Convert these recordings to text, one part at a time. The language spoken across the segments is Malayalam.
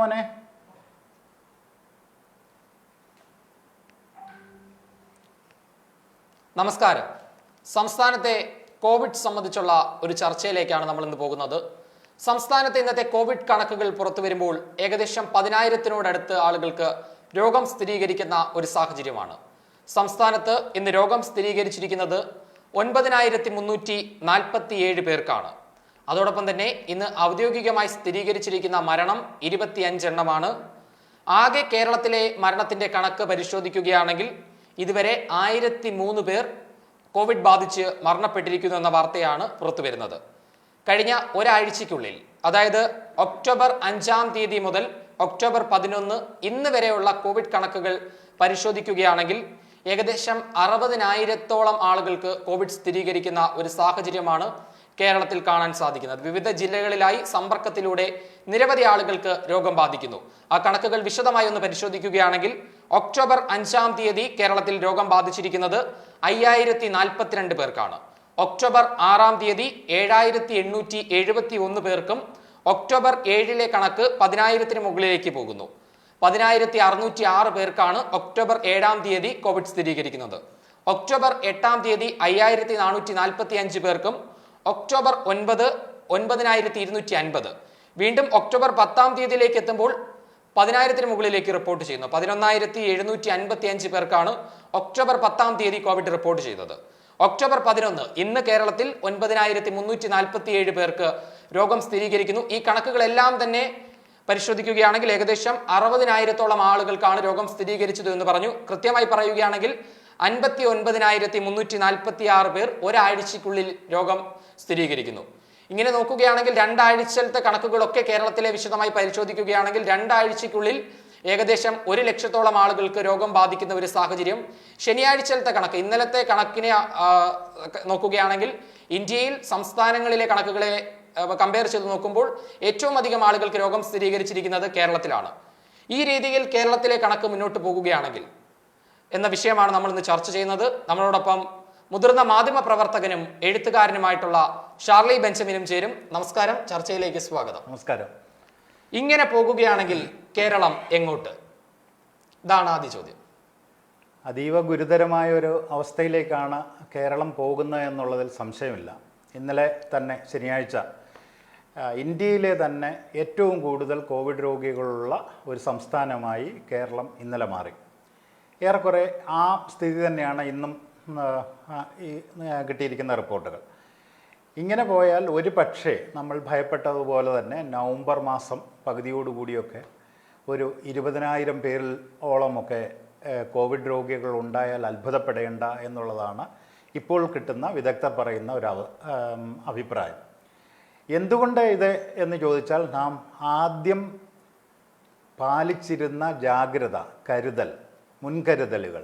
മോനെ. നമസ്കാരം. സംസ്ഥാനത്തെ കോവിഡ് സംബന്ധിച്ചുള്ള ഒരു ചർച്ചയിലേക്കാണ് നമ്മൾ ഇന്ന് പോകുന്നത്. സംസ്ഥാനത്തെ ഇന്നത്തെ കോവിഡ് കണക്കുകൾ പുറത്തു വരുമ്പോൾ ഏകദേശം 10,000-നോടടുത്ത് ആളുകൾക്ക് രോഗം സ്ഥിരീകരിക്കുന്ന ഒരു സാഹചര്യമാണ്. സംസ്ഥാനത്ത് ഇന്ന് രോഗം സ്ഥിരീകരിച്ചിരിക്കുന്നത് 9,347 പേർക്കാണ്. അതോടൊപ്പം തന്നെ ഇന്ന് ഔദ്യോഗികമായി സ്ഥിരീകരിച്ചിരിക്കുന്ന മരണം 25 എണ്ണമാണ്. ആകെ കേരളത്തിലെ മരണത്തിന്റെ കണക്ക് പരിശോധിക്കുകയാണെങ്കിൽ ഇതുവരെ 1003 പേർ കോവിഡ് ബാധിച്ച് മരണപ്പെട്ടിരിക്കുന്നു എന്ന വാർത്തയാണ് പുറത്തു വരുന്നത്. കഴിഞ്ഞ ഒരാഴ്ചയ്ക്കുള്ളിൽ, അതായത് ഒക്ടോബർ 5-ാം തീയതി മുതൽ ഒക്ടോബർ 11 ഇന്ന് വരെയുള്ള കോവിഡ് കണക്കുകൾ പരിശോധിക്കുകയാണെങ്കിൽ ഏകദേശം 60,000-ഓളം ആളുകൾക്ക് കോവിഡ് സ്ഥിരീകരിക്കുന്ന ഒരു സാഹചര്യമാണ് കേരളത്തിൽ കാണാൻ സാധിക്കുന്നത്. വിവിധ ജില്ലകളിലായി സമ്പർക്കത്തിലൂടെ നിരവധി ആളുകൾക്ക് രോഗം ബാധിക്കുന്നു. ആ കണക്കുകൾ വിശദമായി ഒന്ന് പരിശോധിക്കുകയാണെങ്കിൽ ഒക്ടോബർ 5-ാം തീയതി കേരളത്തിൽ രോഗം ബാധിച്ചിരിക്കുന്നത് 5,042 പേർക്കാണ്. ഒക്ടോബർ 6-ാം തീയതി 7,871 പേർക്കും ഒക്ടോബർ 7-ലെ കണക്ക് 10,000-ന് മുകളിലേക്ക് പോകുന്നു. 10,606 പേർക്കാണ് ഒക്ടോബർ 7-ാം തീയതി കോവിഡ് സ്ഥിരീകരിക്കുന്നത്. ഒക്ടോബർ 8-ാം തീയതി 5,445 പേർക്കും ഒക്ടോബർ 9 9,250. വീണ്ടും ഒക്ടോബർ 10-ാം തീയതിയിലേക്ക് എത്തുമ്പോൾ 10,000-ന് മുകളിലേക്ക് റിപ്പോർട്ട് ചെയ്യുന്നു. 11,755 പേർക്കാണ് ഒക്ടോബർ 10-ാം തീയതി കോവിഡ് റിപ്പോർട്ട് ചെയ്തത്. ഒക്ടോബർ 11 ഇന്ന് കേരളത്തിൽ 9,347 പേർക്ക് രോഗം സ്ഥിരീകരിക്കുന്നു. ഈ കണക്കുകളെല്ലാം തന്നെ പരിശോധിക്കുകയാണെങ്കിൽ ഏകദേശം 60,000-ഓളം ആളുകൾക്കാണ് രോഗം സ്ഥിരീകരിച്ചത് എന്ന് പറഞ്ഞു. കൃത്യമായി പറയുകയാണെങ്കിൽ 59,346 പേർ ഒരാഴ്ചയ്ക്കുള്ളിൽ രോഗം സ്ഥിരീകരിക്കുന്നു. ഇങ്ങനെ നോക്കുകയാണെങ്കിൽ 2 ആഴ്ചത്തെ കണക്കുകളൊക്കെ കേരളത്തിലെ വിശദമായി പരിശോധിക്കുകയാണെങ്കിൽ 2 ആഴ്ചയ്ക്കുള്ളിൽ ഏകദേശം 100,000-ഓളം ആളുകൾക്ക് രോഗം ബാധിക്കുന്ന ഒരു സാഹചര്യം. ശനിയാഴ്ചത്തെ കണക്ക്, ഇന്നലത്തെ കണക്കിനെ നോക്കുകയാണെങ്കിൽ ഇന്ത്യയിൽ സംസ്ഥാനങ്ങളിലെ കണക്കുകളെ കമ്പയർ ചെയ്ത് നോക്കുമ്പോൾ ഏറ്റവും അധികം ആളുകൾക്ക് രോഗം സ്ഥിരീകരിച്ചിരിക്കുന്നത് കേരളത്തിലാണ്. ഈ രീതിയിൽ കേരളത്തിലെ കണക്ക് മുന്നോട്ട് പോകുകയാണെങ്കിൽ എന്ന വിഷയമാണ് നമ്മൾ ഇന്ന് ചർച്ച ചെയ്യുന്നത്. നമ്മളോടൊപ്പം മുതിർന്ന മാധ്യമ പ്രവർത്തകനും എഴുത്തുകാരനുമായിട്ടുള്ള ഷാർലി ബെഞ്ചമിനും ചേരും. നമസ്കാരം, ചർച്ചയിലേക്ക് സ്വാഗതം. നമസ്കാരം. ഇങ്ങനെ പോകുകയാണെങ്കിൽ കേരളം എങ്ങോട്ട്? ഇതാണ് ആദ്യ ചോദ്യം. അതീവ ഗുരുതരമായ ഒരു അവസ്ഥയിലേക്കാണ് കേരളം പോകുന്നത് എന്നുള്ളതിൽ സംശയമില്ല. ഇന്നലെ തന്നെ ശനിയാഴ്ച ഇന്ത്യയിലെ തന്നെ ഏറ്റവും കൂടുതൽ കോവിഡ് രോഗികളുള്ള ഒരു സംസ്ഥാനമായി കേരളം ഇന്നലെ മാറി. ഏറെക്കുറെ ആ സ്ഥിതി തന്നെയാണ് ഇന്നും കിട്ടിയിരിക്കുന്ന റിപ്പോർട്ടുകൾ. ഇങ്ങനെ പോയാൽ ഒരു പക്ഷേ നമ്മൾ ഭയപ്പെട്ടതുപോലെ തന്നെ നവംബർ മാസം പകുതിയോടുകൂടിയൊക്കെ ഒരു 20,000 പേരിൽ ഓളമൊക്കെ കോവിഡ് രോഗികൾ ഉണ്ടായാൽ അത്ഭുതപ്പെടേണ്ട എന്നുള്ളതാണ് ഇപ്പോൾ കിട്ടുന്ന വിദഗ്ധർ പറയുന്ന ഒരു അഭിപ്രായം. എന്തുകൊണ്ട് ഇത് എന്ന് ചോദിച്ചാൽ നാം ആദ്യം പാലിച്ചിരുന്ന ജാഗ്രത, കരുതൽ, മുൻകരുതലുകൾ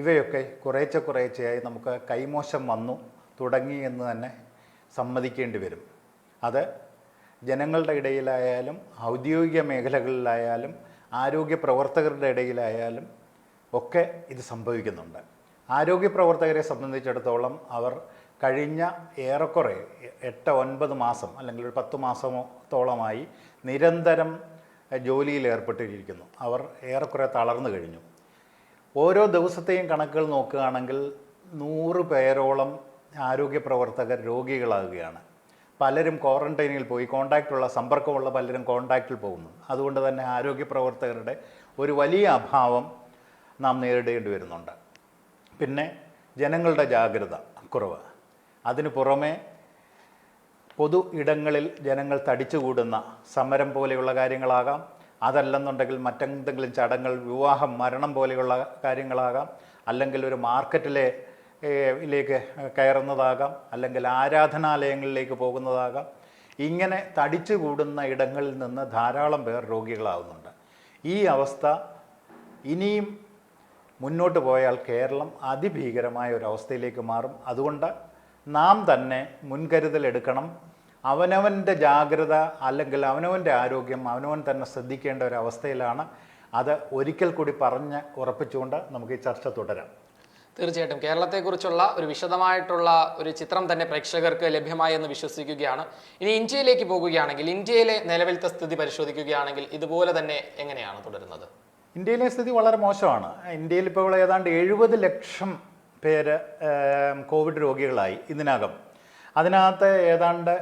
ഇവയൊക്കെ കുറേശ്ശെയായി നമുക്ക് കൈമോശം വന്നു തുടങ്ങി എന്ന് തന്നെ സമ്മതിക്കേണ്ടി വരും. അത് ജനങ്ങളുടെ ഇടയിലായാലും ഔദ്യോഗിക മേഖലകളിലായാലും ആരോഗ്യ പ്രവർത്തകരുടെ ഇടയിലായാലും ഒക്കെ ഇത് സംഭവിക്കുന്നുണ്ട്. ആരോഗ്യ പ്രവർത്തകരെ സംബന്ധിച്ചിടത്തോളം അവർ കഴിഞ്ഞ ഏറെക്കുറെ 8-9 മാസം അല്ലെങ്കിൽ ഒരു 10 മാസത്തോളമായി നിരന്തരം ജോലിയിൽ ഏർപ്പെട്ടിരിക്കുന്നു. അവർ ഏറെക്കുറെ തളർന്നു കഴിഞ്ഞു. ഓരോ ദിവസത്തെയും കണക്കുകൾ നോക്കുകയാണെങ്കിൽ 100 പേരോളം ആരോഗ്യ പ്രവർത്തകർ രോഗികളാകുകയാണ്. പലരും ക്വാറന്റൈനിൽ പോയി, കോണ്ടാക്റ്റുള്ള സമ്പർക്കമുള്ള പലരും കോണ്ടാക്റ്റിൽ പോകുന്നു. അതുകൊണ്ട് തന്നെ ആരോഗ്യ പ്രവർത്തകരുടെ ഒരു വലിയ അഭാവം നാം നേരിടേണ്ടി വരുന്നുണ്ട്. പിന്നെ ജനങ്ങളുടെ ജാഗ്രത കുറവ്. അതിനു പുറമെ പൊതു ഇടങ്ങളിൽ ജനങ്ങൾ തടിച്ചുകൂടുന്ന സമരം പോലെയുള്ള കാര്യങ്ങളാകാം, അതല്ലെന്നുണ്ടെങ്കിൽ മറ്റെന്തെങ്കിലും ചടങ്ങുകൾ, വിവാഹം, മരണം പോലെയുള്ള കാര്യങ്ങളാകാം, അല്ലെങ്കിൽ ഒരു മാർക്കറ്റിലേക്ക് കയറുന്നതാകാം, അല്ലെങ്കിൽ ആരാധനാലയങ്ങളിലേക്ക് പോകുന്നതാകാം. ഇങ്ങനെ തടിച്ചുകൂടുന്ന ഇടങ്ങളിൽ നിന്ന് ധാരാളം പേർ രോഗികളാവുന്നുണ്ട്. ഈ അവസ്ഥ ഇനിയും മുന്നോട്ട് പോയാൽ കേരളം അതിഭീകരമായ ഒരു അവസ്ഥയിലേക്ക് മാറും. അതുകൊണ്ട് നാം തന്നെ മുൻകരുതൽ എടുക്കണം. അവനവൻ്റെ ജാഗ്രത അല്ലെങ്കിൽ അവനവൻ്റെ ആരോഗ്യം അവനവൻ തന്നെ ശ്രദ്ധിക്കേണ്ട ഒരു അവസ്ഥയിലാണ്. അത് ഒരിക്കൽ കൂടി പറഞ്ഞ് ഉറപ്പിച്ചുകൊണ്ട് നമുക്ക് ഈ ചർച്ച തുടരാം. തീർച്ചയായിട്ടും കേരളത്തെക്കുറിച്ചുള്ള ഒരു വിശദമായിട്ടുള്ള ഒരു ചിത്രം തന്നെ പ്രേക്ഷകർക്ക് ലഭ്യമായി എന്ന് വിശ്വസിക്കുകയാണ്. ഇനി ഇന്ത്യയിലേക്ക് പോകുകയാണെങ്കിൽ ഇന്ത്യയിലെ നിലവിലത്തെ സ്ഥിതി പരിശോധിക്കുകയാണെങ്കിൽ ഇതുപോലെ തന്നെ എങ്ങനെയാണ് തുടരുന്നത്? ഇന്ത്യയിലെ സ്ഥിതി വളരെ മോശമാണ്. ഇന്ത്യയിൽ ഇപ്പോൾ ഏതാണ്ട് 70 ലക്ഷം പേര് കോവിഡ് രോഗികളായി ഇതിനകം. അതിനകത്ത് ഏതാണ്ട്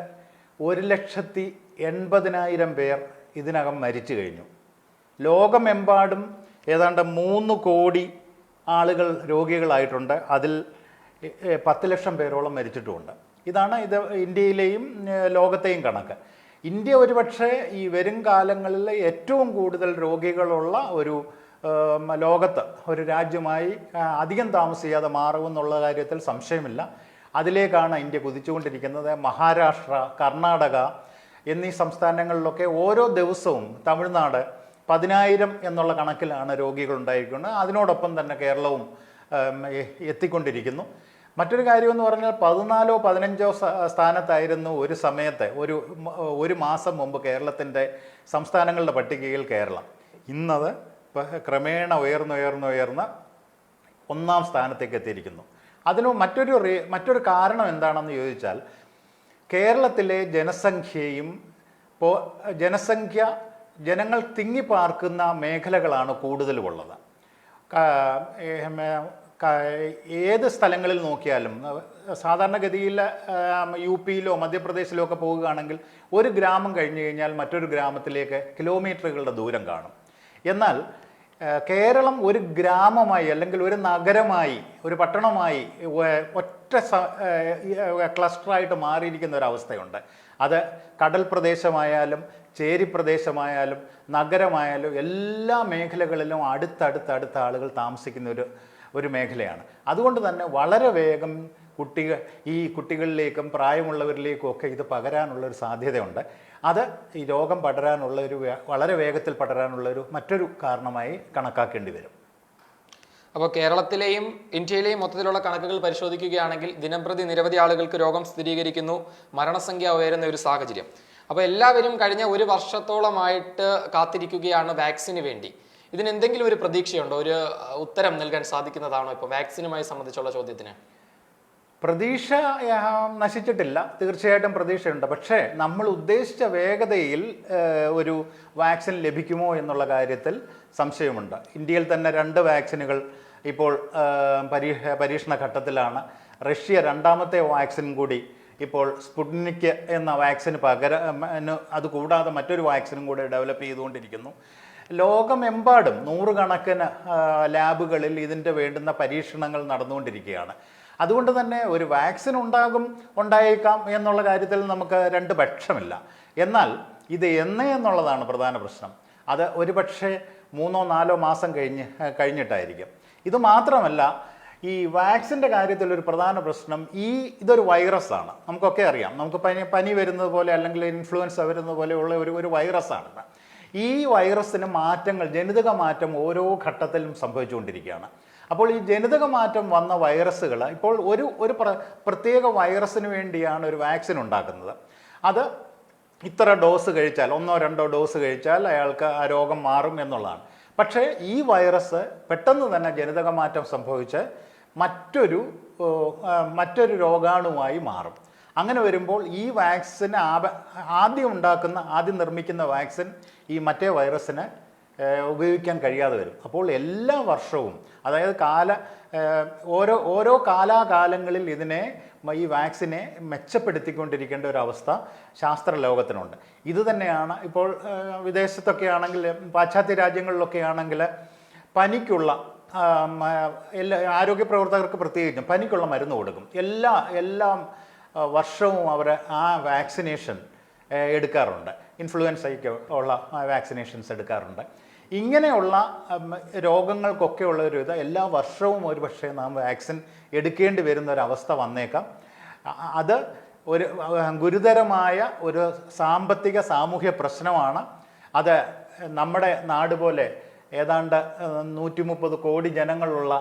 1,80,000 പേർ ഇതിനകം മരിച്ചു കഴിഞ്ഞു. ലോകമെമ്പാടും ഏതാണ്ട് 3 കോടി ആളുകൾ രോഗികളായിട്ടുണ്ട്. അതിൽ 10 ലക്ഷം പേരോളം മരിച്ചിട്ടുമുണ്ട്. ഇതാണ് ഇന്ത്യയിലെയും ലോകത്തെയും കണക്ക്. ഇന്ത്യ ഒരുപക്ഷെ ഈ വരും കാലങ്ങളിൽ ഏറ്റവും കൂടുതൽ രോഗികളുള്ള ഒരു ലോകത്ത് ഒരു രാജ്യമായി അധികം താമസിയാതെ മാറുമെന്നുള്ള കാര്യത്തിൽ സംശയമില്ല. അതിലേക്കാണ് ഇന്ത്യ കുതിച്ചുകൊണ്ടിരിക്കുന്നത്. മഹാരാഷ്ട്ര, കർണാടക എന്നീ സംസ്ഥാനങ്ങളിലൊക്കെ ഓരോ ദിവസവും തമിഴ്നാട് 10,000 എന്നുള്ള കണക്കിലാണ് രോഗികൾ ഉണ്ടായിരിക്കുന്നത്. അതിനോടൊപ്പം തന്നെ കേരളവും എത്തിക്കൊണ്ടിരിക്കുന്നു. മറ്റൊരു കാര്യമെന്ന് പറഞ്ഞാൽ 14ഓ 15ഓ സ്ഥാനത്തായിരുന്നു ഒരു സമയത്ത് ഒരു മാസം മുമ്പ് കേരളത്തിൻ്റെ സംസ്ഥാനങ്ങളുടെ പട്ടികയിൽ കേരളം. ഇന്നത് ക്രമേണ ഉയർന്ന് 1ാം സ്ഥാനത്തേക്ക് എത്തിയിരിക്കുന്നു. അതിന് മറ്റൊരു കാരണം എന്താണെന്ന് ചോദിച്ചാൽ കേരളത്തിലെ ജനങ്ങൾ തിങ്ങിപ്പാർക്കുന്ന മേഖലകളാണ് കൂടുതലുമുള്ളത്. ഏത് സ്ഥലങ്ങളിൽ നോക്കിയാലും സാധാരണഗതിയിൽ UP-യിലോ മധ്യപ്രദേശിലോ ഒക്കെ പോവുകയാണെങ്കിൽ ഒരു ഗ്രാമം കഴിഞ്ഞു കഴിഞ്ഞാൽ മറ്റൊരു ഗ്രാമത്തിലേക്ക് കിലോമീറ്ററുകളുടെ ദൂരം കാണും. എന്നാൽ കേരളം ഒരു ഗ്രാമമായി അല്ലെങ്കിൽ ഒരു നഗരമായി ഒരു പട്ടണമായി ഒറ്റ ക്ലസ്റ്ററായിട്ട് മാറിയിരിക്കുന്ന ഒരവസ്ഥയുണ്ട്. അത് കടൽ പ്രദേശമായാലും ചേരി പ്രദേശമായാലും നഗരമായാലും എല്ലാ മേഖലകളിലും അടുത്തടുത്ത ആളുകൾ താമസിക്കുന്ന ഒരു മേഖലയാണ്. അതുകൊണ്ട് തന്നെ വളരെ വേഗം കുട്ടികളിലേക്കും പ്രായമുള്ളവരിലേക്കും ഒക്കെ ഇത് പകരാനുള്ളൊരു സാധ്യതയുണ്ട്. അത് ഈ രോഗം വളരെ വേഗത്തിൽ പടരാനുള്ളൊരു മറ്റൊരു കാരണമായി കണക്കാക്കേണ്ടി വരും. അപ്പോൾ കേരളത്തിലെയും ഇന്ത്യയിലെയും മൊത്തത്തിലുള്ള കണക്കുകൾ പരിശോധിക്കുകയാണെങ്കിൽ ദിനംപ്രതി നിരവധി ആളുകൾക്ക് രോഗം സ്ഥിരീകരിക്കുന്നു, മരണസംഖ്യ ഉയരുന്ന ഒരു സാഹചര്യം. അപ്പോൾ എല്ലാവരും കഴിഞ്ഞ 1 വർഷത്തോളമായിട്ട് കാത്തിരിക്കുകയാണ് വാക്സിന് വേണ്ടി. ഇതിനെന്തെങ്കിലും ഒരു പ്രതീക്ഷയുണ്ടോ? ഒരു ഉത്തരം നൽകാൻ സാധിക്കുന്നതാണോ ഇപ്പോൾ വാക്സിനുമായി സംബന്ധിച്ചുള്ള ചോദ്യത്തിന്? പ്രതീക്ഷ നശിച്ചിട്ടില്ല, തീർച്ചയായിട്ടും പ്രതീക്ഷയുണ്ട്. പക്ഷേ നമ്മൾ ഉദ്ദേശിച്ച വേഗതയിൽ ഒരു വാക്സിൻ ലഭിക്കുമോ എന്നുള്ള കാര്യത്തിൽ സംശയമുണ്ട്. ഇന്ത്യയിൽ തന്നെ 2 വാക്സിനുകൾ ഇപ്പോൾ പരീക്ഷണ ഘട്ടത്തിലാണ്. റഷ്യ 2ാമത്തെ വാക്സിൻ കൂടി ഇപ്പോൾ സ്പുട്നിക് എന്ന വാക്സിന് അതുകൂടാതെ മറ്റൊരു വാക്സിനും കൂടി ഡെവലപ്പ് ചെയ്തുകൊണ്ടിരിക്കുന്നു. ലോകമെമ്പാടും 100 കണക്കിന് ലാബുകളിൽ ഇതിൻ്റെ വേണ്ടുന്ന പരീക്ഷണങ്ങൾ നടന്നുകൊണ്ടിരിക്കുകയാണ്. അതുകൊണ്ട് തന്നെ ഒരു വാക്സിൻ ഉണ്ടായേക്കാം എന്നുള്ള കാര്യത്തിൽ നമുക്ക് 2 പക്ഷമില്ല. എന്നാൽ ഇത് എന്നുള്ളതാണ് പ്രധാന പ്രശ്നം. അത് ഒരു പക്ഷേ 3-4 മാസം കഴിഞ്ഞിട്ടായിരിക്കും. ഇത് മാത്രമല്ല, ഈ വാക്സിൻ്റെ കാര്യത്തിൽ ഒരു പ്രധാന പ്രശ്നം ഇതൊരു വൈറസാണ്. നമുക്കൊക്കെ അറിയാം. നമുക്ക് പനി വരുന്നത് പോലെ അല്ലെങ്കിൽ ഇൻഫ്ലുവൻസ വരുന്നത് പോലെയുള്ള ഒരു വൈറസാണ്. ഈ വൈറസിന് ജനിതക മാറ്റം ഓരോ ഘട്ടത്തിലും സംഭവിച്ചുകൊണ്ടിരിക്കുകയാണ്. അപ്പോൾ ഈ ജനിതക മാറ്റം വന്ന വൈറസുകൾ ഇപ്പോൾ ഒരു പ്രത്യേക വൈറസിന് വേണ്ടിയാണ് ഒരു വാക്സിൻ ഉണ്ടാക്കുന്നത്. അത് ഇത്ര ഡോസ് കഴിച്ചാൽ 1-2 ഡോസ് കഴിച്ചാൽ അയാൾക്ക് ആ രോഗം മാറും എന്നുള്ളതാണ്. പക്ഷേ ഈ വൈറസ് പെട്ടെന്ന് തന്നെ ജനിതക മാറ്റം സംഭവിച്ച് മറ്റൊരു രോഗാണുവായി മാറും. അങ്ങനെ വരുമ്പോൾ ഈ വാക്സിന് ആദ്യം നിർമ്മിക്കുന്ന വാക്സിൻ ഈ മറ്റേ വൈറസിന് ഉപയോഗിക്കാൻ കഴിയാതെ വരും. അപ്പോൾ എല്ലാ വർഷവും, അതായത് ഓരോ കാലാകാലങ്ങളിൽ ഈ വാക്സിനെ മെച്ചപ്പെടുത്തിക്കൊണ്ടിരിക്കേണ്ട ഒരു അവസ്ഥ ശാസ്ത്രലോകത്തിനുണ്ട്. ഇത് തന്നെയാണ് ഇപ്പോൾ വിദേശത്തൊക്കെ ആണെങ്കിൽ, പാശ്ചാത്യ രാജ്യങ്ങളിലൊക്കെ ആണെങ്കിൽ പനിക്കുള്ള ആരോഗ്യ പ്രവർത്തകർക്ക് പ്രത്യേകിച്ചും പനിക്കുള്ള മരുന്ന് കൊടുക്കും. എല്ലാ വർഷവും അവർ ആ വാക്സിനേഷൻ എടുക്കാറുണ്ട്. ഇൻഫ്ലുവൻസയ്ക്ക് ഉള്ള വാക്സിനേഷൻസ് എടുക്കാറുണ്ട്. ഇങ്ങനെയുള്ള രോഗങ്ങൾക്കൊക്കെ ഉള്ള എല്ലാ വർഷവും ഒരു പക്ഷേ നാം വാക്സിൻ എടുക്കേണ്ടി വരുന്ന ഒരവസ്ഥ വന്നേക്കാം. അത് ഒരു ഗുരുതരമായ ഒരു സാമൂഹ്യ പ്രശ്നമാണ്. അത് നമ്മുടെ നാട് പോലെ ഏതാണ്ട് 130 കോടി ജനങ്ങളുള്ള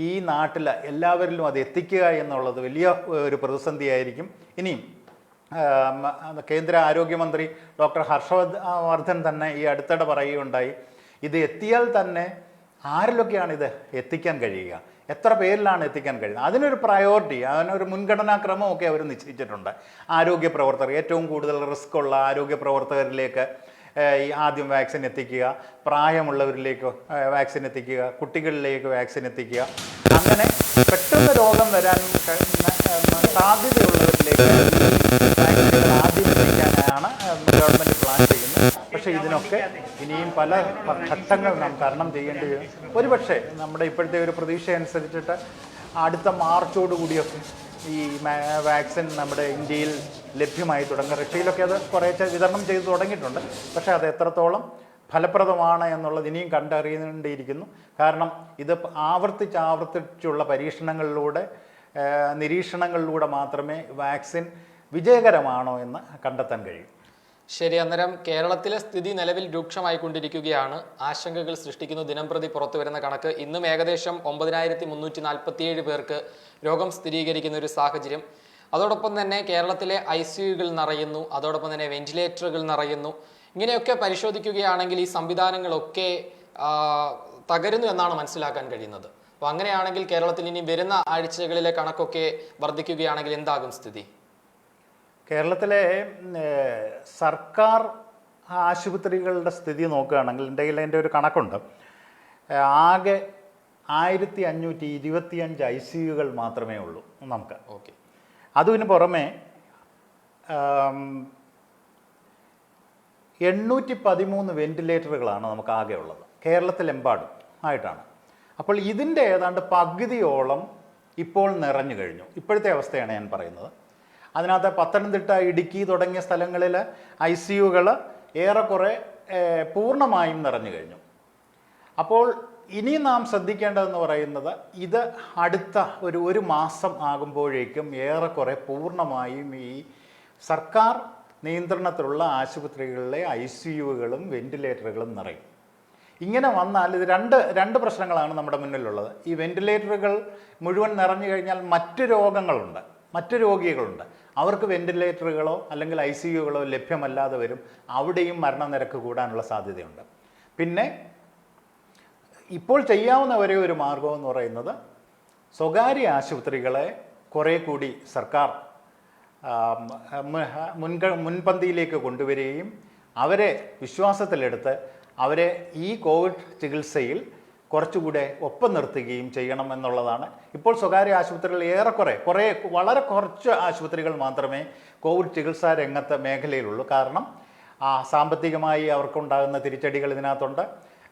ഈ നാട്ടിൽ എല്ലാവരിലും അത് എത്തിക്കുക എന്നുള്ളത് വലിയ ഒരു പ്രതിസന്ധിയായിരിക്കും. ഇനിയും കേന്ദ്ര ആരോഗ്യമന്ത്രി ഡോക്ടർ ഹർഷവർദ്ധൻ തന്നെ ഈ അടുത്തിടെ പറയുകയുണ്ടായി, ഇത് എത്തിയാൽ തന്നെ ആരിലൊക്കെയാണ് ഇത് എത്തിക്കാൻ കഴിയുക? എത്ര പേരിലാണ് എത്തിക്കാൻ കഴിയുന്നത്, അതിനൊരു പ്രയോറിറ്റി, അതിനൊരു മുൻഗണനാക്രമമൊക്കെ അവർ നിശ്ചയിച്ചിട്ടുണ്ട്. ആരോഗ്യ പ്രവർത്തകർ, ഏറ്റവും കൂടുതൽ റിസ്ക് ഉള്ള ആരോഗ്യ പ്രവർത്തകരിലേക്ക് ഈ ആദ്യം വാക്സിൻ എത്തിക്കുക, പ്രായമുള്ളവരിലേക്ക് വാക്സിൻ എത്തിക്കുക, കുട്ടികളിലേക്ക് വാക്സിൻ എത്തിക്കുക, അങ്ങനെ പെട്ടെന്ന് രോഗം വരാൻ സാധ്യതയുള്ളവരിലേക്ക് വാക്സിനുകൾ ആദ്യം എത്തിക്കാനാണ് ഗവൺമെൻറ് പ്ലാൻ ചെയ്യുന്നത്. പക്ഷേ ഇതിനൊക്കെ ഇനിയും പല ഘട്ടങ്ങൾ നാം തരണം ചെയ്യേണ്ടി വരും. ഒരുപക്ഷെ നമ്മുടെ ഇപ്പോഴത്തെ ഒരു പ്രതീക്ഷ അനുസരിച്ചിട്ട് അടുത്ത മാർച്ചോടുകൂടിയൊക്കെ ഈ വാക്സിൻ നമ്മുടെ ഇന്ത്യയിൽ ലഭ്യമായി തുടങ്ങും. റഷ്യയിലൊക്കെ അത് കുറേശ്ശെ വിതരണം ചെയ്ത് തുടങ്ങിയിട്ടുണ്ട്. പക്ഷേ അത് എത്രത്തോളം ഫലപ്രദമാണ് എന്നുള്ളത് ഇനിയും കണ്ടറിയേണ്ടിയിരിക്കുന്നു. കാരണം ഇത് ആവർത്തിച്ചുള്ള പരീക്ഷണങ്ങളിലൂടെ, നിരീക്ഷണങ്ങളിലൂടെ മാത്രമേ വാക്സിൻ വിജയകരമാണോ എന്ന് കണ്ടെത്താൻ കഴിയും. ശരി, അന്നേരം കേരളത്തിലെ സ്ഥിതി നിലവിൽ രൂക്ഷമായിക്കൊണ്ടിരിക്കുകയാണ്. ആശങ്കകൾ സൃഷ്ടിക്കുന്നു ദിനംപ്രതി പുറത്തു വരുന്ന കണക്ക്. ഇന്നും ഏകദേശം 9347 പേർക്ക് രോഗം സ്ഥിരീകരിക്കുന്ന ഒരു സാഹചര്യം. അതോടൊപ്പം തന്നെ കേരളത്തിലെ ICUകൾ നിറയുന്നു, അതോടൊപ്പം തന്നെ വെന്റിലേറ്ററുകൾ നിറയുന്നു. ഇങ്ങനെയൊക്കെ പരിശോധിക്കുകയാണെങ്കിൽ ഈ സംവിധാനങ്ങളൊക്കെ തകരുന്നു എന്നാണ് മനസ്സിലാക്കാൻ കഴിയുന്നത്. അപ്പോൾ അങ്ങനെയാണെങ്കിൽ കേരളത്തിൽ ഇനി വരുന്ന ആഴ്ചകളിലെ കണക്കൊക്കെ വർദ്ധിക്കുകയാണെങ്കിൽ എന്താകും സ്ഥിതി? കേരളത്തിലെ സർക്കാർ ആശുപത്രികളുടെ സ്ഥിതി നോക്കുകയാണെങ്കിൽ എൻ്റെ ഒരു കണക്കുണ്ട്. ആകെ 1525 ICUകൾ മാത്രമേ ഉള്ളൂ നമുക്ക്. ഓക്കെ. അതിന് പുറമെ 813 വെന്റിലേറ്ററുകളാണ് നമുക്ക് ആകെ ഉള്ളത്, കേരളത്തിലെമ്പാടും ആയിട്ടാണ്. അപ്പോൾ ഇതിൻ്റെ ഏതാണ്ട് പകുതിയോളം ഇപ്പോൾ നിറഞ്ഞു കഴിഞ്ഞു. ഇപ്പോഴത്തെ അവസ്ഥയാണ് ഞാൻ പറയുന്നത്. അതിനകത്ത് പത്തനംതിട്ട, ഇടുക്കി തുടങ്ങിയ സ്ഥലങ്ങളിൽ ICUകൾ ഏറെക്കുറെ പൂർണ്ണമായും നിറഞ്ഞു കഴിഞ്ഞു. അപ്പോൾ ഇനി നാം ശ്രദ്ധിക്കേണ്ടതെന്ന് പറയുന്നത്, ഇത് അടുത്ത ഒരു മാസം ആകുമ്പോഴേക്കും ഏറെക്കുറെ പൂർണ്ണമായും ഈ സർക്കാർ നിയന്ത്രണത്തിലുള്ള ആശുപത്രികളിലെ ICUകളും വെന്റിലേറ്ററുകളും നിറയും. ഇങ്ങനെ വന്നാൽ ഇത് രണ്ട് പ്രശ്നങ്ങളാണ് നമ്മുടെ മുന്നിലുള്ളത്. ഈ വെന്റിലേറ്ററുകൾ മുഴുവൻ നിറഞ്ഞു കഴിഞ്ഞാൽ മറ്റ് രോഗികളുണ്ട്, അവർക്ക് വെന്റിലേറ്ററുകളോ അല്ലെങ്കിൽ ICUകളോ ലഭ്യമല്ലാതെ വരും. അവിടെയും മരണനിരക്ക് കൂടാനുള്ള സാധ്യതയുണ്ട്. പിന്നെ ഇപ്പോൾ ചെയ്യാവുന്ന ഒരേ ഒരു മാർഗം എന്ന് പറയുന്നത്, സ്വകാര്യ ആശുപത്രികളെ കുറേ കൂടി സർക്കാർ മുൻപന്തിയിലേക്ക് കൊണ്ടുവരികയും അവരെ വിശ്വാസത്തിലെടുത്ത് അവരെ ഈ കോവിഡ് ചികിത്സയിൽ കുറച്ചുകൂടെ ഒപ്പം നിർത്തുകയും ചെയ്യണം എന്നുള്ളതാണ്. ഇപ്പോൾ സ്വകാര്യ ആശുപത്രികൾ വളരെ കുറച്ച് ആശുപത്രികൾ മാത്രമേ കോവിഡ് ചികിത്സാ രംഗത്തെ മേഖലയിലുള്ളൂ. കാരണം സാമ്പത്തികമായി അവർക്കുണ്ടാകുന്ന തിരിച്ചടികൾ ഇതിനകത്തുണ്ട്.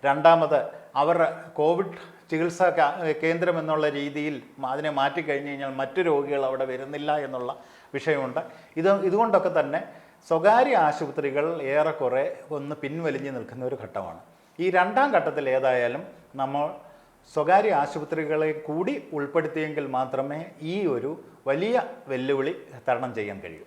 രണ്ടാമത് അവർ കോവിഡ് ചികിത്സാ കേന്ദ്രം എന്നുള്ള രീതിയിൽ അതിനെ മാറ്റിക്കഴിഞ്ഞ് കഴിഞ്ഞാൽ മറ്റു രോഗികൾ അവിടെ വരുന്നില്ല എന്നുള്ള വിഷയമുണ്ട്. ഇതുകൊണ്ടൊക്കെ തന്നെ സ്വകാര്യ ആശുപത്രികൾ ഏറെക്കുറെ ഒന്ന് പിൻവലിഞ്ഞ് നിൽക്കുന്ന ഒരു ഘട്ടമാണ്. ഈ രണ്ടാം ഘട്ടത്തിൽ ഏതായാലും നമ്മൾ സ്വകാര്യ ആശുപത്രികളെ കൂടി ഉൾപ്പെടുത്തിയെങ്കിൽ മാത്രമേ ഈ ഒരു വലിയ വെല്ലുവിളി തരണം ചെയ്യാൻ കഴിയൂ.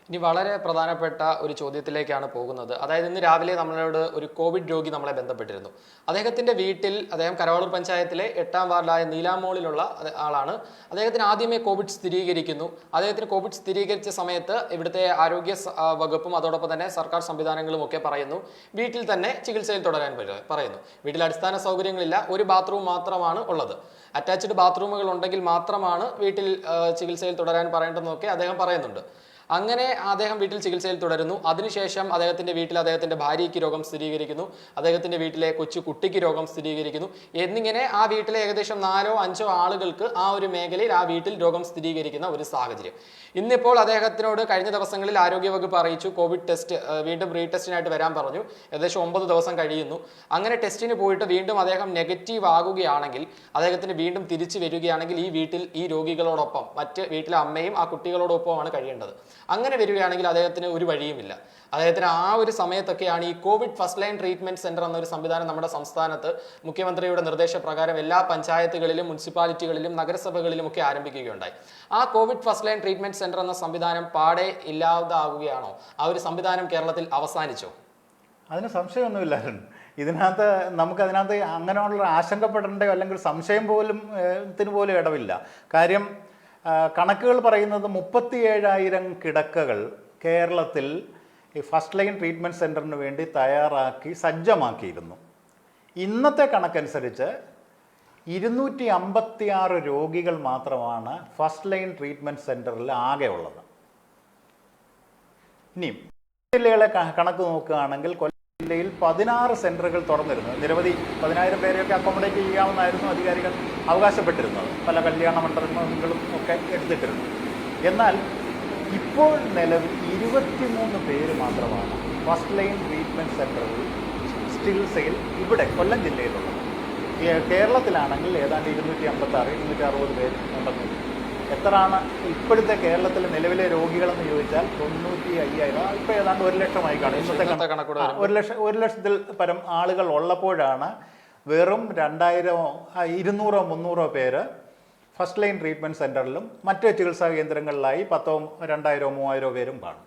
ഇനി വളരെ പ്രധാനപ്പെട്ട ഒരു ചോദ്യത്തിലേക്കാണ് പോകുന്നത്. അതായത് ഇന്ന് രാവിലെ നമ്മളോട് ഒരു കോവിഡ് രോഗി നമ്മളെ ബന്ധപ്പെട്ടിരുന്നു. അദ്ദേഹത്തിന്റെ വീട്ടിൽ, അദ്ദേഹം കരവാളൂർ പഞ്ചായത്തിലെ 8ാം വാർഡിലായ നീലാമോളിലുള്ള ആളാണ്. അദ്ദേഹത്തിന് ആദ്യമേ കോവിഡ് സ്ഥിരീകരിക്കുന്നു. അദ്ദേഹത്തിന് കോവിഡ് സ്ഥിരീകരിച്ച സമയത്ത് ഇവിടുത്തെ ആരോഗ്യ വകുപ്പും അതോടൊപ്പം തന്നെ സർക്കാർ സംവിധാനങ്ങളും ഒക്കെ പറയുന്നു വീട്ടിൽ തന്നെ ചികിത്സയിൽ തുടരാൻ പറയുന്നു. വീട്ടിൽ അടിസ്ഥാന സൗകര്യങ്ങളില്ല, ഒരു ബാത്റൂം മാത്രമാണ് ഉള്ളത്. അറ്റാച്ച്ഡ് ബാത്റൂമുകൾ ഉണ്ടെങ്കിൽ മാത്രമാണ് വീട്ടിൽ ചികിത്സയിൽ തുടരാൻ പറയേണ്ടതെന്നൊക്കെ അദ്ദേഹം പറയുന്നുണ്ട്. അങ്ങനെ അദ്ദേഹം വീട്ടിൽ ചികിത്സയിൽ തുടരുന്നു. അതിനുശേഷം അദ്ദേഹത്തിന്റെ വീട്ടിൽ അദ്ദേഹത്തിന്റെ ഭാര്യയ്ക്ക് രോഗം സ്ഥിരീകരിക്കുന്നു, അദ്ദേഹത്തിന്റെ വീട്ടിലെ കൊച്ചു കുട്ടിക്ക് രോഗം സ്ഥിരീകരിക്കുന്നു. എന്നിങ്ങനെ ആ വീട്ടിലെ ഏകദേശം 4 or 5 ആളുകൾക്ക് ആ ഒരു മേഖലയിൽ ആ വീട്ടിൽ രോഗം സ്ഥിരീകരിക്കുന്ന ഒരു സാഹചര്യം. ഇന്നിപ്പോൾ അദ്ദേഹത്തിനോട് കഴിഞ്ഞ ദിവസങ്ങളിൽ ആരോഗ്യവകുപ്പ് അറിയിച്ചു കോവിഡ് ടെസ്റ്റ് വീണ്ടും റീടെസ്റ്റിനായിട്ട് വരാൻ പറഞ്ഞു. ഏകദേശം 9 ദിവസം കഴിയുന്നു. അങ്ങനെ ടെസ്റ്റിന് പോയിട്ട് വീണ്ടും അദ്ദേഹം നെഗറ്റീവ് ആകുകയാണെങ്കിൽ, അദ്ദേഹത്തിന് വീണ്ടും തിരിച്ചു വരികയാണെങ്കിൽ ഈ വീട്ടിൽ ഈ രോഗികളോടൊപ്പം മറ്റ് വീട്ടിലെ അമ്മയും ആ കുട്ടികളോടൊപ്പമാണ് കഴിയേണ്ടത്. അങ്ങനെ വരികയാണെങ്കിൽ അദ്ദേഹത്തിന് ഒരു വഴിയുമില്ല. അദ്ദേഹത്തിന് ആ ഒരു സമയത്തൊക്കെയാണ് ഈ Covid first line treatment centre എന്നൊരു സംവിധാനം നമ്മുടെ സംസ്ഥാനത്ത് മുഖ്യമന്ത്രിയുടെ നിർദ്ദേശപ്രകാരം എല്ലാ പഞ്ചായത്തുകളിലും മുനിസിപ്പാലിറ്റികളിലും നഗരസഭകളിലും ഒക്കെ ആരംഭിക്കുകയുണ്ടായി. ആ Covid first line treatment centre എന്ന സംവിധാനം പാടെ ഇല്ലാതാവുകയാണോ? ആ ഒരു സംവിധാനം കേരളത്തിൽ അവസാനിച്ചോ? അതിന് സംശയമൊന്നുമില്ല. നമുക്കതിനകത്ത് അങ്ങനെയുള്ള ആശങ്കപ്പെടേണ്ടയോ അല്ലെങ്കിൽ സംശയം പോലും ഇടവില്ല. കാര്യം കണക്കുകൾ പറയുന്നത് 37,000 കിടക്കകൾ കേരളത്തിൽ ഈ ഫസ്റ്റ് ലൈൻ ട്രീറ്റ്മെൻറ്റ് സെൻറ്ററിന് വേണ്ടി തയ്യാറാക്കി സജ്ജമാക്കിയിരുന്നു. ഇന്നത്തെ കണക്കനുസരിച്ച് 256 രോഗികൾ മാത്രമാണ് ഫസ്റ്റ് ലൈൻ ട്രീറ്റ്മെൻറ്റ് സെൻറ്ററിൽ ആകെ ഉള്ളത്. ഇനിയും ജില്ലകളെ കണക്ക് നോക്കുകയാണെങ്കിൽ കൊല്ലം ജില്ലയിൽ 16 സെൻറ്ററുകൾ തുറന്നിരുന്നു. നിരവധി 10,000 പേരെയൊക്കെ അക്കോമഡേറ്റ് ചെയ്യാമെന്നായിരുന്നു അധികാരികൾ അവകാശപ്പെട്ടിരുന്നത്. പല കല്യാണ മണ്ഡലങ്ങളും ഒക്കെ എടുത്തിട്ടിരുന്നു. എന്നാൽ ഇപ്പോൾ നിലവിൽ 23 പേര് മാത്രമാണ് ഫസ്റ്റ് ലൈൻ ട്രീറ്റ്മെൻറ്റ് സെൻറ്ററിൽ ചികിത്സയിൽ ഇവിടെ കൊല്ലം ജില്ലയിലുള്ളത്. കേരളത്തിലാണെങ്കിൽ ഏതാണ്ട് 256, 260 പേര് ഉണ്ടെന്ന്. എത്രയാണ് ഇപ്പോഴത്തെ കേരളത്തിലെ നിലവിലെ രോഗികളെന്ന് ചോദിച്ചാൽ 95,000, ഇപ്പോൾ ഏതാണ്ട് 1 ലക്ഷമായി കാണും. ഇന്നത്തെ കണക്കൂടെ 1 ലക്ഷത്തിൽ പരം ആളുകൾ ഉള്ളപ്പോഴാണ് വെറും 200, 200, 300 പേര് ഫസ്റ്റ് ലൈൻ ട്രീറ്റ്മെൻറ്റ് സെൻറ്ററിലും മറ്റ് ചികിത്സാ കേന്ദ്രങ്ങളിലായി 10, 2000, 3000 പേരും കാണും.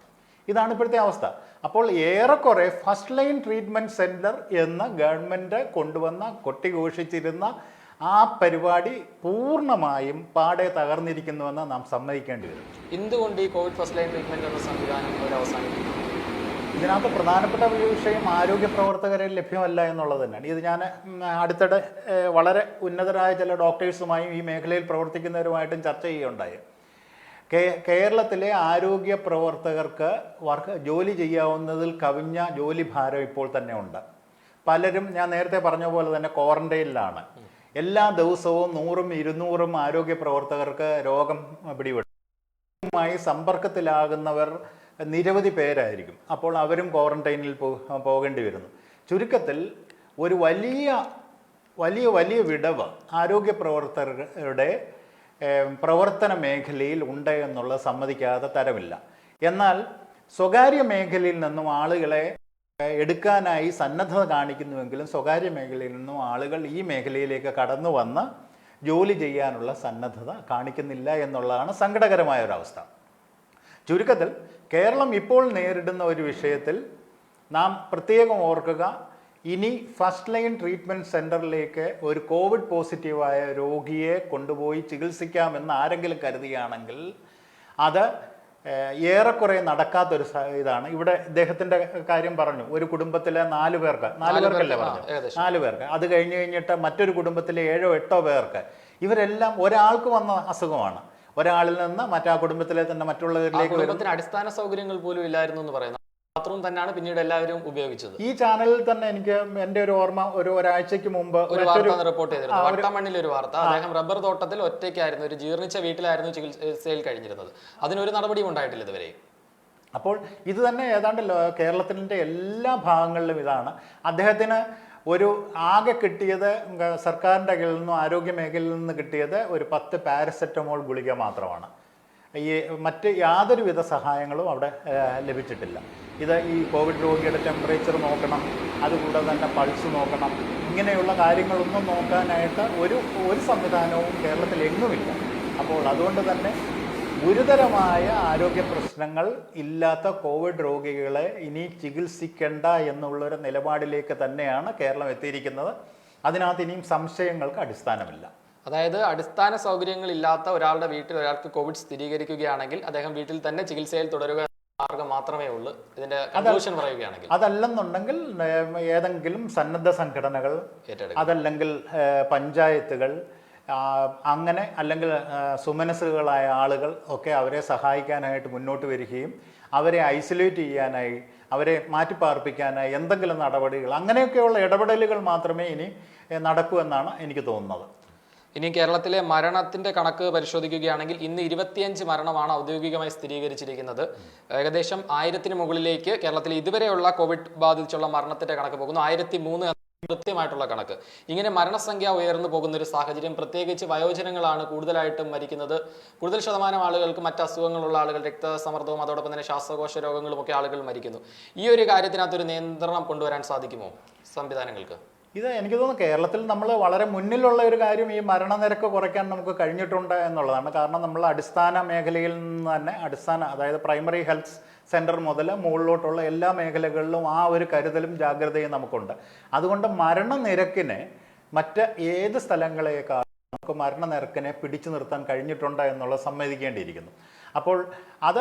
ഇതാണ് ഇപ്പോഴത്തെ അവസ്ഥ. അപ്പോൾ ഏറെക്കുറെ ഫസ്റ്റ് ലൈൻ ട്രീറ്റ്മെൻറ്റ് സെൻറ്റർ എന്ന് ഗവൺമെൻറ് കൊണ്ടുവന്ന കൊട്ടിഘോഷിച്ചിരുന്ന ആ പരിപാടി പൂർണ്ണമായും പാടെ തകർന്നിരിക്കുന്നുവെന്ന് നാം സമ്മതിക്കേണ്ടി വരും. എന്തുകൊണ്ട് ഈ കോവിഡ് ഫസ്റ്റ് ലൈൻ ട്രീറ്റ്മെൻറ്റ് എന്ന സംവിധാനം ഒരു അവസാനിപ്പിക്കും? ഇതിനകത്ത് പ്രധാനപ്പെട്ട വിഷയം ആരോഗ്യ പ്രവർത്തകരെ ലഭ്യമല്ല എന്നുള്ളത് തന്നെയാണ്. ഇത് ഞാൻ അടുത്തിടെ വളരെ ഉന്നതരായ ചില ഡോക്ടേഴ്സുമായും ഈ മേഖലയിൽ പ്രവർത്തിക്കുന്നവരുമായിട്ടും ചർച്ച ചെയ്യുകയുണ്ടായി. കേരളത്തിലെ ആരോഗ്യ പ്രവർത്തകർക്ക് ജോലി ചെയ്യാവുന്നതിൽ കവിഞ്ഞ ജോലി ഭാരം ഇപ്പോൾ തന്നെ ഉണ്ട്. പലരും ഞാൻ നേരത്തെ പറഞ്ഞ പോലെ തന്നെ ക്വാറന്റൈനിലാണ്. എല്ലാ ദിവസവും 100ഉം 200ഉം ആരോഗ്യ പ്രവർത്തകർക്ക് രോഗം പിടിപെടുമായി സമ്പർക്കത്തിലാകുന്നവർ നിരവധി പേരായിരിക്കും. അപ്പോൾ അവരും ക്വാറന്റൈനിൽ പോകേണ്ടി വരുന്നു. ചുരുക്കത്തിൽ ഒരു വലിയ വിടവ് ആരോഗ്യ പ്രവർത്തകരുടെ പ്രവർത്തന മേഖലയിൽ ഉണ്ട് എന്നുള്ളത് സമ്മതിക്കാതെ തരമില്ല. എന്നാൽ സ്വകാര്യ മേഖലയിൽ നിന്നും ആളുകളെ എടുക്കാനായി സന്നദ്ധത കാണിക്കുന്നുവെങ്കിലും സ്വകാര്യ മേഖലയിൽ നിന്നും ആളുകൾ ഈ മേഖലയിലേക്ക് കടന്നു വന്ന് ജോലി ചെയ്യാനുള്ള സന്നദ്ധത കാണിക്കുന്നില്ല എന്നുള്ളതാണ് സങ്കടകരമായ ഒരവസ്ഥ. ചുരുക്കത്തിൽ കേരളം ഇപ്പോൾ നേരിടുന്ന ഒരു വിഷയത്തിൽ നാം പ്രത്യേകം ഓർക്കുക, ഇനി ഫസ്റ്റ് ലൈൻ ട്രീറ്റ്മെൻറ്റ് സെൻറ്ററിലേക്ക് ഒരു കോവിഡ് പോസിറ്റീവായ രോഗിയെ കൊണ്ടുപോയി ചികിത്സിക്കാമെന്ന് ആരെങ്കിലും കരുതുകയാണെങ്കിൽ അത് ഏറെക്കുറെ നടക്കാത്തൊരു ഇതാണ്. ഇവിടെ ഇദ്ദേഹത്തിൻ്റെ കാര്യം പറഞ്ഞു, ഒരു കുടുംബത്തിലെ 4 പേർക്കല്ലേ പറഞ്ഞു, 4 പേർക്ക്. അത് കഴിഞ്ഞിട്ട് മറ്റൊരു കുടുംബത്തിലെ 7 or 8 പേർക്ക്. ഇവരെല്ലാം ഒരാൾക്ക് വന്ന അസുഖമാണ്. ഒരാളിൽ നിന്ന് മറ്റാ കുടുംബത്തിലെ തന്നെ മറ്റുള്ളവരിലേക്ക് അടിസ്ഥാന സൗകര്യങ്ങൾ പോലും ഇല്ലായിരുന്നു എന്ന് പറയുന്നത്. ബാത്റൂം തന്നെയാണ് പിന്നീട് എല്ലാവരും ഉപയോഗിച്ചത്. ഈ ചാനലിൽ തന്നെ എനിക്ക് എൻ്റെ ഒരു ഓർമ്മ, ഒരാഴ്ചയ്ക്ക് മുമ്പ് ഒരു വാർത്ത റിപ്പോർട്ട് ചെയ്തിരുന്നു. വട്ടമണ്ണിൽ ഒരു വാർത്ത, അദ്ദേഹം റബ്ബർ തോട്ടത്തിൽ ഒറ്റയ്ക്കായിരുന്നു, ഒരു ജീർണിച്ച വീട്ടിലായിരുന്നു ചികിത്സയിൽ കഴിഞ്ഞിരുന്നത്. അതിനൊരു നടപടിയും ഉണ്ടായിട്ടില്ല ഇതുവരെ. അപ്പോൾ ഇത് തന്നെ ഏതാണ്ട് കേരളത്തിൻ്റെ എല്ലാ ഭാഗങ്ങളിലും ഇതാണ്. അദ്ദേഹത്തിന് ഒരു ആകെ കിട്ടിയത് സർക്കാരിൻ്റെ കയ്യിൽ നിന്നും ആരോഗ്യ മേഖലയിൽ നിന്ന് കിട്ടിയത് ഒരു 10 പാരസെറ്റമോൾ ഗുളിക മാത്രമാണ്. മറ്റ് യാതൊരുവിധ സഹായങ്ങളും അവിടെ ലഭിച്ചിട്ടില്ല. ഇത് ഈ കോവിഡ് രോഗിയുടെ ടെമ്പറേച്ചർ നോക്കണം, അതുകൂടാതെ തന്നെ പൾസ് നോക്കണം, ഇങ്ങനെയുള്ള കാര്യങ്ങളൊന്നും നോക്കാനായിട്ട് ഒരു സംവിധാനവും കേരളത്തിൽ എങ്ങുമില്ല. അപ്പോൾ അതുകൊണ്ട് തന്നെ ഗുരുതരമായ ആരോഗ്യ പ്രശ്നങ്ങൾ ഇല്ലാത്ത കോവിഡ് രോഗികളെ ഇനി ചികിത്സിക്കേണ്ട എന്നുള്ളൊരു നിലപാടിലേക്ക് തന്നെയാണ് കേരളം എത്തിയിരിക്കുന്നത്. അതിനകത്ത് ഇനിയും സംശയങ്ങൾക്ക് അടിസ്ഥാനമില്ല. അതായത് അടിസ്ഥാന സൗകര്യങ്ങൾ ഇല്ലാത്ത ഒരാളുടെ വീട്ടിൽ ഒരാൾക്ക് കോവിഡ് സ്ഥിരീകരിക്കുകയാണെങ്കിൽ അദ്ദേഹം വീട്ടിൽ തന്നെ ചികിത്സയിൽ തുടരുക മാർഗം മാത്രമേ ഉള്ളൂ. ഇതിന്റെ കൺക്ലൂഷൻ പറയുകയാണെങ്കിൽ അതല്ലെന്നുണ്ടെങ്കിൽ ഏതെങ്കിലും സന്നദ്ധ സംഘടനകൾ, അതല്ലെങ്കിൽ പഞ്ചായത്തുകൾ, അങ്ങനെ അല്ലെങ്കിൽ സുമനസ്സുകളായ ആളുകൾ ഒക്കെ അവരെ സഹായിക്കാനായിട്ട് മുന്നോട്ട് വരികയും അവരെ ഐസൊലേറ്റ് ചെയ്യാനായി, അവരെ മാറ്റിപ്പാർപ്പിക്കാനായി എന്തെങ്കിലും നടപടികൾ, അങ്ങനെയൊക്കെയുള്ള ഇടപെടലുകൾ മാത്രമേ ഇനി നടക്കൂ എന്നാണ് എനിക്ക് തോന്നുന്നത്. ഇനി കേരളത്തിലെ മരണത്തിന്റെ കണക്ക് പരിശോധിക്കുകയാണെങ്കിൽ ഇന്ന് 25 മരണമാണ് ഔദ്യോഗികമായി സ്ഥിരീകരിച്ചിരിക്കുന്നത്. ഏകദേശം 1000-ന് മുകളിലേക്ക് കേരളത്തിൽ ഇതുവരെയുള്ള കോവിഡ് ബാധിച്ചുള്ള മരണത്തിന്റെ കണക്ക് പോകുന്നു. 1003 കൃത്യമായിട്ടുള്ള കണക്ക്. ഇങ്ങനെ മരണസംഖ്യ ഉയർന്നു പോകുന്ന ഒരു സാഹചര്യം, പ്രത്യേകിച്ച് വയോജനങ്ങളാണ് കൂടുതലായിട്ടും മരിക്കുന്നത്. കൂടുതൽ ശതമാനം ആളുകൾക്ക് മറ്റ് അസുഖങ്ങളുള്ള ആളുകൾ, രക്തസമ്മർദ്ദവും അതോടൊപ്പം തന്നെ ശ്വാസകോശ രോഗങ്ങളും ഒക്കെ ആളുകൾ മരിക്കുന്നു. ഈ ഒരു കാര്യത്തിനകത്തൊരു നിയന്ത്രണം കൊണ്ടുവരാൻ സാധിക്കുമോ സംവിധാനങ്ങൾക്ക്? ഇത് എനിക്ക് തോന്നുന്നു കേരളത്തിൽ നമ്മൾ വളരെ മുന്നിലുള്ള ഒരു കാര്യം ഈ മരണനിരക്ക് കുറയ്ക്കാൻ നമുക്ക് കഴിഞ്ഞിട്ടുണ്ട് എന്നുള്ളതാണ്. കാരണം നമ്മൾ അടിസ്ഥാന മേഖലയിൽ നിന്ന് തന്നെ അതായത് പ്രൈമറി ഹെൽത്ത് സെൻറ്റർ മുതൽ മുകളിലോട്ടുള്ള എല്ലാ മേഖലകളിലും ആ ഒരു കരുതലും ജാഗ്രതയും നമുക്കുണ്ട്. അതുകൊണ്ട് മരണനിരക്കിനെ മറ്റ് ഏത് സ്ഥലങ്ങളെക്കാൾ നമുക്ക് മരണനിരക്കിനെ പിടിച്ചു നിർത്താൻ കഴിഞ്ഞിട്ടുണ്ട് എന്നുള്ളത് സമ്മതിക്കേണ്ടിയിരിക്കുന്നു. അപ്പോൾ അത്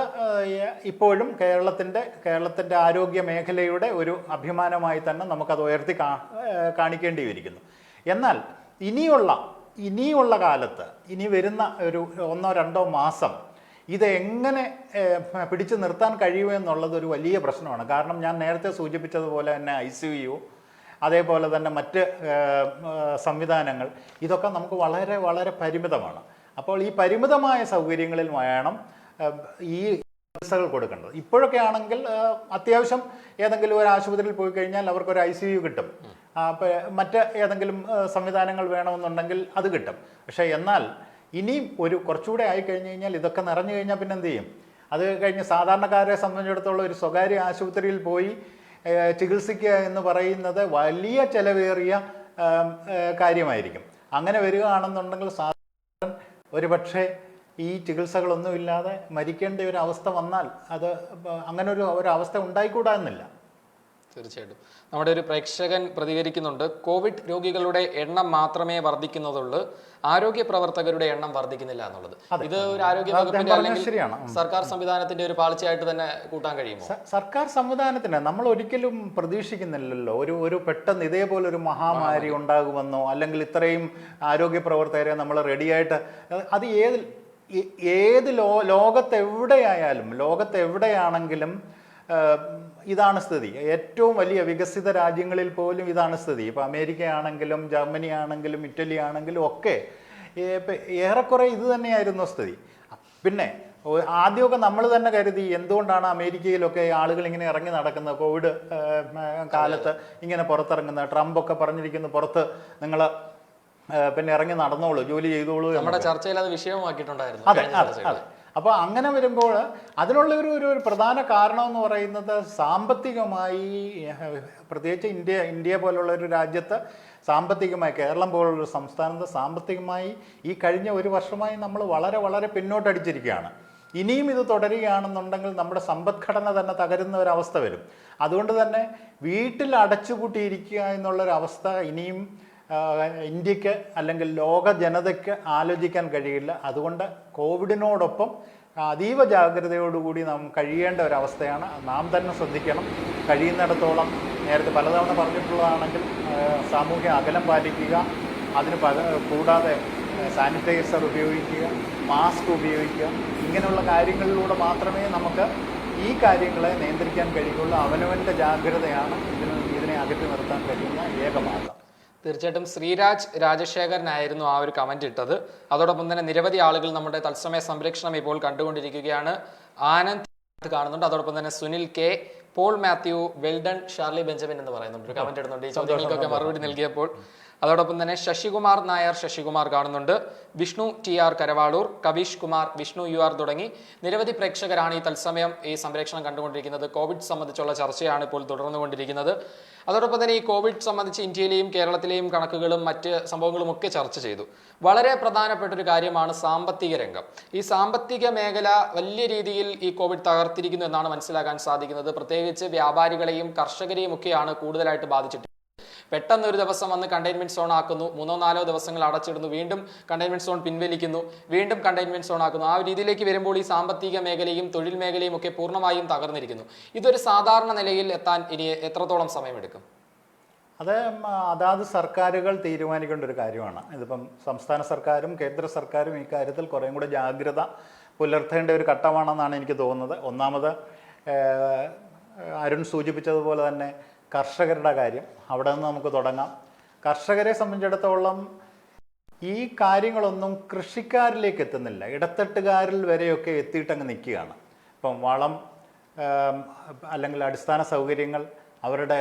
ഇപ്പോഴും കേരളത്തിൻ്റെ ആരോഗ്യ മേഖലയുടെ ഒരു അഭിമാനമായി തന്നെ നമുക്കത് ഉയർത്തി കാണിക്കേണ്ടിയിരിക്കുന്നു. എന്നാൽ ഇനിയുള്ള ഇനിയുള്ള കാലത്ത് ഇനി വരുന്ന ഒരു 1-2 മാസം ഇത് എങ്ങനെ പിടിച്ചു നിർത്താൻ കഴിയുമെന്നുള്ളത് ഒരു വലിയ പ്രശ്നമാണ്. കാരണം ഞാൻ നേരത്തെ സൂചിപ്പിച്ചതുപോലെ തന്നെ ICU, അതേപോലെ തന്നെ മറ്റ് സംവിധാനങ്ങൾ, ഇതൊക്കെ നമുക്ക് വളരെ വളരെ പരിമിതമാണ്. അപ്പോൾ ഈ പരിമിതമായ സൗകര്യങ്ങളിൽ വേണം ഈ ചികിത്സകൾ കൊടുക്കേണ്ടത്. ഇപ്പോഴൊക്കെ ആണെങ്കിൽ അത്യാവശ്യം ഏതെങ്കിലും ഒരു ആശുപത്രിയിൽ പോയി കഴിഞ്ഞാൽ അവർക്കൊരു ICU കിട്ടും. മറ്റ് ഏതെങ്കിലും സംവിധാനങ്ങൾ വേണമെന്നുണ്ടെങ്കിൽ അത് കിട്ടും. പക്ഷേ എന്നാൽ ഇനിയും ഒരു കുറച്ചുകൂടെ ആയിക്കഴിഞ്ഞ് കഴിഞ്ഞാൽ ഇതൊക്കെ നിറഞ്ഞു കഴിഞ്ഞാൽ പിന്നെ എന്ത് ചെയ്യും? അത് കഴിഞ്ഞ് സാധാരണക്കാരെ സംബന്ധിച്ചിടത്തോളം ഒരു സ്വകാര്യ ആശുപത്രിയിൽ പോയി ചികിത്സിക്കുക എന്ന് പറയുന്നത് വലിയ ചെലവേറിയ കാര്യമായിരിക്കും. അങ്ങനെ വരികയാണെന്നുണ്ടെങ്കിൽ സാധാരണ ഒരു പക്ഷേ ഈ ചികിത്സകളൊന്നുമില്ലാതെ മരിക്കേണ്ട ഒരു അവസ്ഥ വന്നാൽ അത് അങ്ങനെ ഒരു അവസ്ഥ ഉണ്ടായിക്കൂടാ എന്നില്ല. തീർച്ചയായിട്ടും നമ്മുടെ ഒരു പ്രേക്ഷകൻ പ്രതികരിക്കുന്നുണ്ട്, കോവിഡ് രോഗികളുടെ എണ്ണം മാത്രമേ വർദ്ധിക്കുന്നതുള്ളൂ, ആരോഗ്യ പ്രവർത്തകരുടെ എണ്ണം വർദ്ധിക്കുന്നില്ല എന്നുള്ളത്. ഇത് ഒരു ആരോഗ്യ വകുപ്പിന്റെ അല്ലെങ്കിൽ സർക്കാർ സംവിധാനത്തിന്റെ ഒരു പാളിച്ചയായിട്ട് തന്നെ കൂട്ടാൻ കഴിയുമോ? സർക്കാർ സംവിധാനത്തിന് നമ്മൾ ഒരിക്കലും പ്രതീക്ഷിക്കുന്നില്ലല്ലോ ഒരു പെട്ടെന്ന് ഇതേപോലെ ഒരു മഹാമാരി ഉണ്ടാകുമെന്നോ, അല്ലെങ്കിൽ ഇത്രയും ആരോഗ്യ പ്രവർത്തകരെ നമ്മൾ റെഡിയായിട്ട്, അത് ഏത് ലോകത്തെവിടെയാണെങ്കിലും ഇതാണ് സ്ഥിതി. ഏറ്റവും വലിയ വികസിത രാജ്യങ്ങളിൽ പോലും ഇതാണ് സ്ഥിതി. ഇപ്പോൾ അമേരിക്ക ആണെങ്കിലും ജർമ്മനി ആണെങ്കിലും ഇറ്റലി ആണെങ്കിലും ഒക്കെ ഏറെക്കുറെ ഇത് തന്നെയായിരുന്നു സ്ഥിതി. പിന്നെ ആദ്യമൊക്കെ നമ്മൾ തന്നെ കരുതി എന്തുകൊണ്ടാണ് അമേരിക്കയിലൊക്കെ ആളുകൾ ഇങ്ങനെ ഇറങ്ങി നടക്കുന്നത്, കോവിഡ് കാലത്ത് ഇങ്ങനെ പുറത്തിറങ്ങുന്നത്, ട്രംപൊക്കെ പറഞ്ഞിരിക്കുന്നു പുറത്ത് നിങ്ങൾ പിന്നെ ഇറങ്ങി നടന്നോളൂ, ജോലി ചെയ്തോളൂ. നമ്മുടെ ചർച്ചയിൽ അത് വിഷയമാക്കിയിട്ടുണ്ടായിരുന്നു. അതെ അതെ അതെ. അപ്പോൾ അങ്ങനെ വരുമ്പോൾ അതിനുള്ള ഒരു പ്രധാന കാരണം എന്ന് പറയുന്നത് സാമ്പത്തികമായി, പ്രത്യേകിച്ച് ഇന്ത്യ പോലുള്ള ഒരു രാജ്യത്ത് സാമ്പത്തികമായി, കേരളം പോലുള്ളൊരു സംസ്ഥാനത്ത് സാമ്പത്തികമായി ഈ കഴിഞ്ഞ ഒരു വർഷമായി നമ്മൾ വളരെ വളരെ പിന്നോട്ടടിച്ചിരിക്കുകയാണ്. ഇനിയും ഇത് തുടരുകയാണെന്നുണ്ടെങ്കിൽ നമ്മുടെ സമ്പദ്ഘടന തന്നെ തകരുന്ന ഒരവസ്ഥ വരും. അതുകൊണ്ട് തന്നെ വീട്ടിൽ അടച്ചുപൂട്ടിയിരിക്കുക എന്നുള്ളൊരവസ്ഥ ഇനിയും ഇന്ത്യക്ക് അല്ലെങ്കിൽ ലോക ജനതയ്ക്ക് ആലോചിക്കാൻ കഴിയില്ല. അതുകൊണ്ട് കോവിഡിനോടൊപ്പം അതീവ ജാഗ്രതയോടുകൂടി നാം കഴിയേണ്ട ഒരവസ്ഥയാണ്. നാം തന്നെ ശ്രദ്ധിക്കണം. കഴിയുന്നിടത്തോളം നേരത്തെ പലതവണ പറഞ്ഞിട്ടുള്ളതാണെങ്കിൽ സാമൂഹ്യ അകലം പാലിക്കുക, അതിന് കൂടാതെ സാനിറ്റൈസർ ഉപയോഗിക്കുക, മാസ്ക് ഉപയോഗിക്കുക, ഇങ്ങനെയുള്ള കാര്യങ്ങളിലൂടെ മാത്രമേ നമുക്ക് ഈ കാര്യങ്ങളെ നിയന്ത്രിക്കാൻ കഴിയുള്ളൂ. അവനവൻ്റെ ജാഗ്രതയാണ് ഇതിനെ അകറ്റി നിർത്താൻ കഴിയുന്ന ഏക മാർഗം. തീർച്ചയായിട്ടും ശ്രീരാജ് രാജശേഖരനായിരുന്നു ആ ഒരു കമന്റ് ഇട്ടത്. അതോടൊപ്പം തന്നെ നിരവധി ആളുകൾ നമ്മുടെ തത്സമയ സംരക്ഷണം ഇപ്പോൾ കണ്ടുകൊണ്ടിരിക്കുകയാണ്. ആനന്ദ് കാണുന്നുണ്ട്, അതോടൊപ്പം തന്നെ സുനിൽ കെ, പോൾ മാത്യു, വെൽഡൺ, ഷാർലി ബെഞ്ചമിൻ എന്ന് പറയുന്നുണ്ട്, ഒരു കമന്റ് ഇടുന്നുണ്ട് ഈ ചോദ്യങ്ങൾക്കൊക്കെ മറുപടി നൽകിയപ്പോൾ. അതോടൊപ്പം തന്നെ ശശികുമാർ നായർ കാണുന്നുണ്ട്, വിഷ്ണു TR കരവാളൂർ, കവീഷ് കുമാർ, വിഷ്ണു UR തുടങ്ങി നിരവധി പ്രേക്ഷകരാണ് ഈ തത്സമയം ഈ സംപ്രേക്ഷണം കണ്ടുകൊണ്ടിരിക്കുന്നത്. കോവിഡ് സംബന്ധിച്ചുള്ള ചർച്ചയാണ് ഇപ്പോൾ തുടർന്നുകൊണ്ടിരിക്കുന്നത്. അതോടൊപ്പം തന്നെ ഈ കോവിഡ് സംബന്ധിച്ച് ഇന്ത്യയിലെയും കേരളത്തിലെയും കണക്കുകളും മറ്റ് സംഭവങ്ങളും ഒക്കെ ചർച്ച ചെയ്തു. വളരെ പ്രധാനപ്പെട്ട ഒരു കാര്യമാണ് സാമ്പത്തിക രംഗം. ഈ സാമ്പത്തിക മേഖല വലിയ രീതിയിൽ ഈ കോവിഡ് തകർത്തിരിക്കുന്നു എന്നാണ് മനസ്സിലാക്കാൻ സാധിക്കുന്നത്. പ്രത്യേകിച്ച് വ്യാപാരികളെയും കർഷകരെയും ഒക്കെയാണ് കൂടുതലായിട്ട് ബാധിച്ചിട്ടുള്ളത്. പെട്ടെന്ന് ഒരു ദിവസം വന്ന് കണ്ടെയ്ൻമെന്റ് സോൺ ആക്കുന്നു, 3-4 ദിവസങ്ങൾ അടച്ചിടുന്നു, വീണ്ടും കണ്ടെയ്ൻമെന്റ് സോൺ പിൻവലിക്കുന്നു, വീണ്ടും കണ്ടെയ്ൻമെന്റ് സോൺ ആക്കുന്നു. ആ രീതിയിലേക്ക് വരുമ്പോൾ ഈ സാമ്പത്തിക മേഖലയും തൊഴിൽ മേഖലയും ഒക്കെ പൂർണ്ണമായും തകർന്നിരിക്കുന്നു. ഇതൊരു സാധാരണ നിലയിൽ എത്താൻ ഇനി എത്രത്തോളം സമയമെടുക്കും? അത് അതാത് സർക്കാരുകൾ തീരുമാനിക്കേണ്ട ഒരു കാര്യമാണ്. ഇതിപ്പം സംസ്ഥാന സർക്കാരും കേന്ദ്ര സർക്കാരും ഈ കാര്യത്തിൽ കുറേയും കൂടെ ജാഗ്രത പുലർത്തേണ്ട ഒരു ഘട്ടമാണെന്നാണ് എനിക്ക് തോന്നുന്നത്. ഒന്നാമത് അരുൺ സൂചിപ്പിച്ചതുപോലെ തന്നെ കർഷകരുടെ കാര്യം, അവിടെ നിന്ന് നമുക്ക് തുടങ്ങാം. കർഷകരെ സംബന്ധിച്ചിടത്തോളം ഈ കാര്യങ്ങളൊന്നും കൃഷിക്കാരിലേക്ക് എത്തുന്നില്ല, ഇടത്തട്ടുകാരിൽ വരെയൊക്കെ എത്തിയിട്ടങ്ങ് നിൽക്കുകയാണ്. ഇപ്പം വളം അല്ലെങ്കിൽ അടിസ്ഥാന സൗകര്യങ്ങൾ, അവരുടെ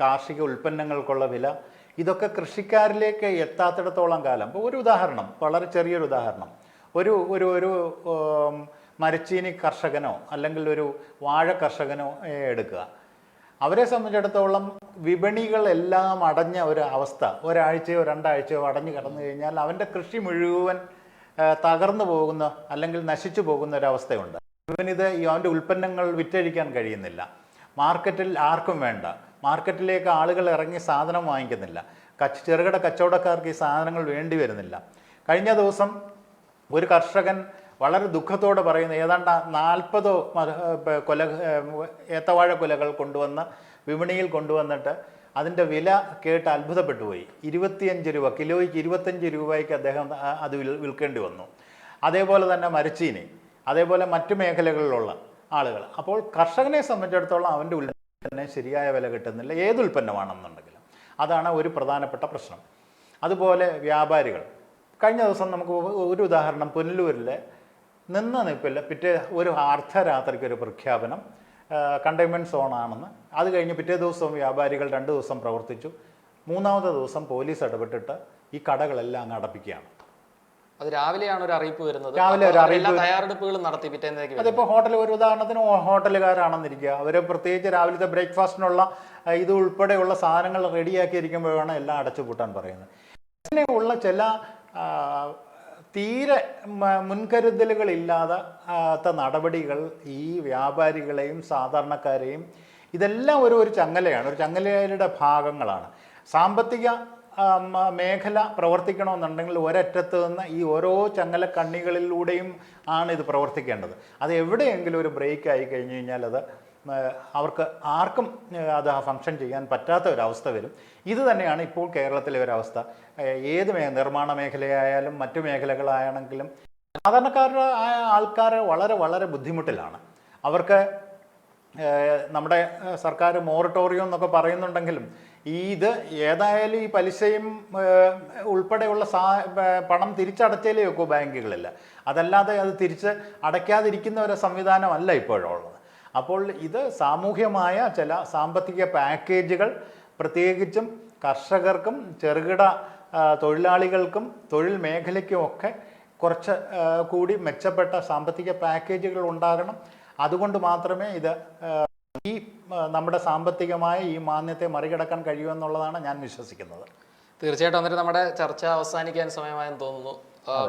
കാർഷിക ഉൽപ്പന്നങ്ങൾക്കുള്ള വില, ഇതൊക്കെ കൃഷിക്കാരിലേക്ക് എത്താത്തിടത്തോളം കാലം. ഇപ്പോൾ ഒരു ഉദാഹരണം, വളരെ ചെറിയൊരു ഉദാഹരണം, ഒരു ഒരു ഒരു മരച്ചീനി കർഷകനോ അല്ലെങ്കിൽ ഒരു വാഴ കർഷകനോ എടുക്കുക. അവരെ സംബന്ധിച്ചിടത്തോളം വിപണികളെല്ലാം അടഞ്ഞ ഒരു അവസ്ഥ, ഒരാഴ്ചയോ 2 ആഴ്ചയോ അടഞ്ഞു കിടന്നു കഴിഞ്ഞാൽ അവൻ്റെ കൃഷി മുഴുവൻ തകർന്നു പോകുന്ന അല്ലെങ്കിൽ നശിച്ചു പോകുന്ന ഒരവസ്ഥയുണ്ട്. ഇവനിത് അവൻ്റെ ഉൽപ്പന്നങ്ങൾ വിറ്റഴിക്കാൻ കഴിയുന്നില്ല, മാർക്കറ്റിൽ ആർക്കും വേണ്ട, മാർക്കറ്റിലേക്ക് ആളുകൾ ഇറങ്ങി സാധനം വാങ്ങിക്കുന്നില്ല, ചെറുകിട കച്ചവടക്കാർക്ക് ഈ സാധനങ്ങൾ വേണ്ടി വരുന്നില്ല. കഴിഞ്ഞ ദിവസം ഒരു കർഷകൻ വളരെ ദുഃഖത്തോടെ പറയുന്നു, ഏതാണ്ട് 40 ഏത്തവാഴ കുലകൾ കൊണ്ടുവന്ന് വിപണിയിൽ കൊണ്ടുവന്നിട്ട് അതിൻ്റെ വില കേട്ട് അത്ഭുതപ്പെട്ടു പോയി. 25 രൂപ, കിലോയ്ക്ക് 25 രൂപയ്ക്ക് അദ്ദേഹം അത് വിൽക്കേണ്ടി വന്നു. അതേപോലെ തന്നെ മരച്ചീനി, അതേപോലെ മറ്റു മേഖലകളിലുള്ള ആളുകൾ. അപ്പോൾ കർഷകനെ സംബന്ധിച്ചിടത്തോളം അവൻ്റെ ഉൽപ്പന്നത്തിന് ശരിയായ വില കിട്ടുന്നില്ല, ഏത് ഉൽപ്പന്നമാണെന്നുണ്ടെങ്കിലും. അതാണ് ഒരു പ്രധാനപ്പെട്ട പ്രശ്നം. അതുപോലെ വ്യാപാരികൾ, കഴിഞ്ഞ ദിവസം നമുക്ക് ഒരു ഉദാഹരണം, പുനലൂരിലെ നിന്ന നിൽപ്പില്ല, പിറ്റേ ഒരു അർദ്ധരാത്രിക്ക് ഒരു പ്രഖ്യാപനം കണ്ടെയ്ൻമെൻറ്റ് സോണാണെന്ന്. അത് കഴിഞ്ഞ് പിറ്റേ ദിവസവും വ്യാപാരികൾ 2 ദിവസം പ്രവർത്തിച്ചു. 3-ാമത്തെ ദിവസം പോലീസ് ഇടപെട്ടിട്ട് ഈ കടകളെല്ലാം അങ്ങ് അടപ്പിക്കുകയാണ്. അത് രാവിലെയാണ് ഒരു അറിയിപ്പ് വരുന്നത്. രാവിലെ ഒരു അറിയിപ്പ്, തയ്യാറെടുപ്പുകളും നടത്തി പിറ്റേന്നേക്ക്. അതിപ്പോൾ ഹോട്ടൽ, ഒരു ഉദാഹരണത്തിന് ഹോട്ടലുകാരാണെന്നിരിക്കുക, അവർ പ്രത്യേകിച്ച് രാവിലത്തെ ബ്രേക്ക്ഫാസ്റ്റിനുള്ള ഇത് ഉൾപ്പെടെയുള്ള സാധനങ്ങൾ റെഡിയാക്കിയിരിക്കുമ്പോഴാണ് എല്ലാം അടച്ചുപൂട്ടാൻ പറയുന്നത്. അങ്ങനെയുള്ള ചില തീരെ മുൻകരുതലുകളില്ലാത്ത നടപടികൾ ഈ വ്യാപാരികളെയും സാധാരണക്കാരെയും, ഇതെല്ലാം ഒരു ചങ്ങലയാണ്, ഒരു ചങ്ങലയുടെ ഭാഗങ്ങളാണ്. സാമ്പത്തിക മേഖല പ്രവർത്തിക്കണമെന്നുണ്ടെങ്കിൽ ഒരറ്റത്ത് നിന്ന് ഈ ഓരോ ചങ്ങലക്കണ്ണികളിലൂടെയും ആണ് ഇത് പ്രവർത്തിക്കേണ്ടത്. അത് എവിടെയെങ്കിലും ഒരു ബ്രേക്ക് ആയി കഴിഞ്ഞ് കഴിഞ്ഞാൽ അത് അവർക്ക് ആർക്കും അത് ഫങ്ഷൻ ചെയ്യാൻ പറ്റാത്ത ഒരവസ്ഥ വരും. ഇത് തന്നെയാണ് ഇപ്പോൾ കേരളത്തിലെ ഒരവസ്ഥ. ഏത് നിർമ്മാണ മേഖലയായാലും മറ്റു മേഖലകളാണെങ്കിലും സാധാരണക്കാരുടെ ആൾക്കാർ വളരെ വളരെ ബുദ്ധിമുട്ടിലാണ്. അവർക്ക് നമ്മുടെ സർക്കാർ മൊറട്ടോറിയം എന്നൊക്കെ പറയുന്നുണ്ടെങ്കിലും ഇത് ഏതായാലും ഈ പലിശയും ഉൾപ്പെടെയുള്ള പണം തിരിച്ചടച്ചേലേ വെക്കൂ ബാങ്കുകളില്ല. അതല്ലാതെ അത് തിരിച്ച് അടയ്ക്കാതിരിക്കുന്ന ഒരു സംവിധാനമല്ല ഇപ്പോഴുള്ളത്. അപ്പോൾ ഇത് സാമൂഹ്യമായ ചില സാമ്പത്തിക പാക്കേജുകൾ പ്രത്യേകിച്ചും കർഷകർക്കും ചെറുകിട തൊഴിലാളികൾക്കും തൊഴിൽ മേഖലയ്ക്കുമൊക്കെ കുറച്ച് കൂടി മെച്ചപ്പെട്ട സാമ്പത്തിക പാക്കേജുകൾ ഉണ്ടാകണം. അതുകൊണ്ട് മാത്രമേ ഇത് ഈ നമ്മുടെ സാമ്പത്തികമായ ഈ മാന്ദ്യത്തെ മറികടക്കാൻ കഴിയുമെന്നുള്ളതാണ് ഞാൻ വിശ്വസിക്കുന്നത്. തീർച്ചയായിട്ടും. എന്നിട്ട് നമ്മുടെ ചർച്ച അവസാനിക്കാൻ സമയമായെന്ന് തോന്നുന്നു.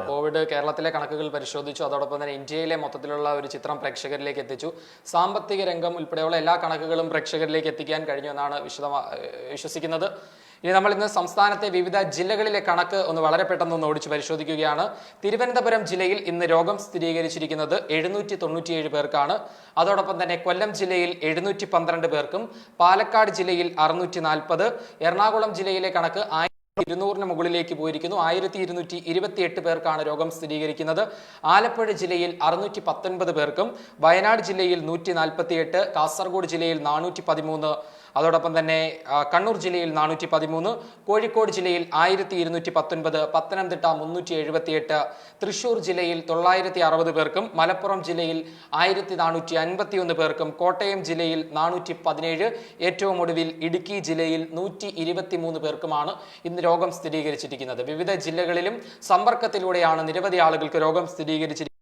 കോവിഡ് കേരളത്തിലെ കണക്കുകൾ പരിശോധിച്ചു, അതോടൊപ്പം തന്നെ ഇന്ത്യയിലെ മൊത്തത്തിലുള്ള ഒരു ചിത്രം പ്രേക്ഷകരിലേക്ക് എത്തിച്ചു. സാമ്പത്തിക രംഗം ഉൾപ്പെടെയുള്ള എല്ലാ കണക്കുകളും പ്രേക്ഷകരിലേക്ക് എത്തിക്കാൻ കഴിഞ്ഞു എന്നാണ് വിശ്വസിക്കുന്നത്. ഇനി നമ്മൾ ഇന്ന് സംസ്ഥാനത്തെ വിവിധ ജില്ലകളിലെ കണക്ക് വളരെ പെട്ടെന്ന് ഓടിച്ച് പരിശോധിക്കുകയാണ്. തിരുവനന്തപുരം ജില്ലയിൽ ഇന്ന് രോഗം സ്ഥിരീകരിച്ചിരിക്കുന്നത് 797 പേർക്കാണ്. അതോടൊപ്പം തന്നെ കൊല്ലം ജില്ലയിൽ 712 പേർക്കും, പാലക്കാട് ജില്ലയിൽ 640, എറണാകുളം ജില്ലയിലെ കണക്ക് 200-ന് മുകളിലേക്ക് പോയിരിക്കുന്നു. 1228 പേർക്കാണ് രോഗം സ്ഥിരീകരിക്കുന്നത്. ആലപ്പുഴ ജില്ലയിൽ 619 പേർക്കും, വയനാട് ജില്ലയിൽ 148, കാസർഗോഡ് ജില്ലയിൽ 413, അതോടൊപ്പം തന്നെ കണ്ണൂർ ജില്ലയിൽ 413, കോഴിക്കോട് ജില്ലയിൽ 1219, പത്തനംതിട്ട 378, തൃശൂർ ജില്ലയിൽ 960 പേർക്കും, മലപ്പുറം ജില്ലയിൽ 1451 പേർക്കും, കോട്ടയം ജില്ലയിൽ 417, ഏറ്റവും ഒടുവിൽ ഇടുക്കി ജില്ലയിൽ 123 പേർക്കുമാണ് ഇന്ന് രോഗം സ്ഥിരീകരിച്ചിരിക്കുന്നത്. വിവിധ ജില്ലകളിലും സമ്പർക്കത്തിലൂടെയാണ് നിരവധി ആളുകൾക്ക് രോഗം സ്ഥിരീകരിച്ചിരിക്കുന്നത്.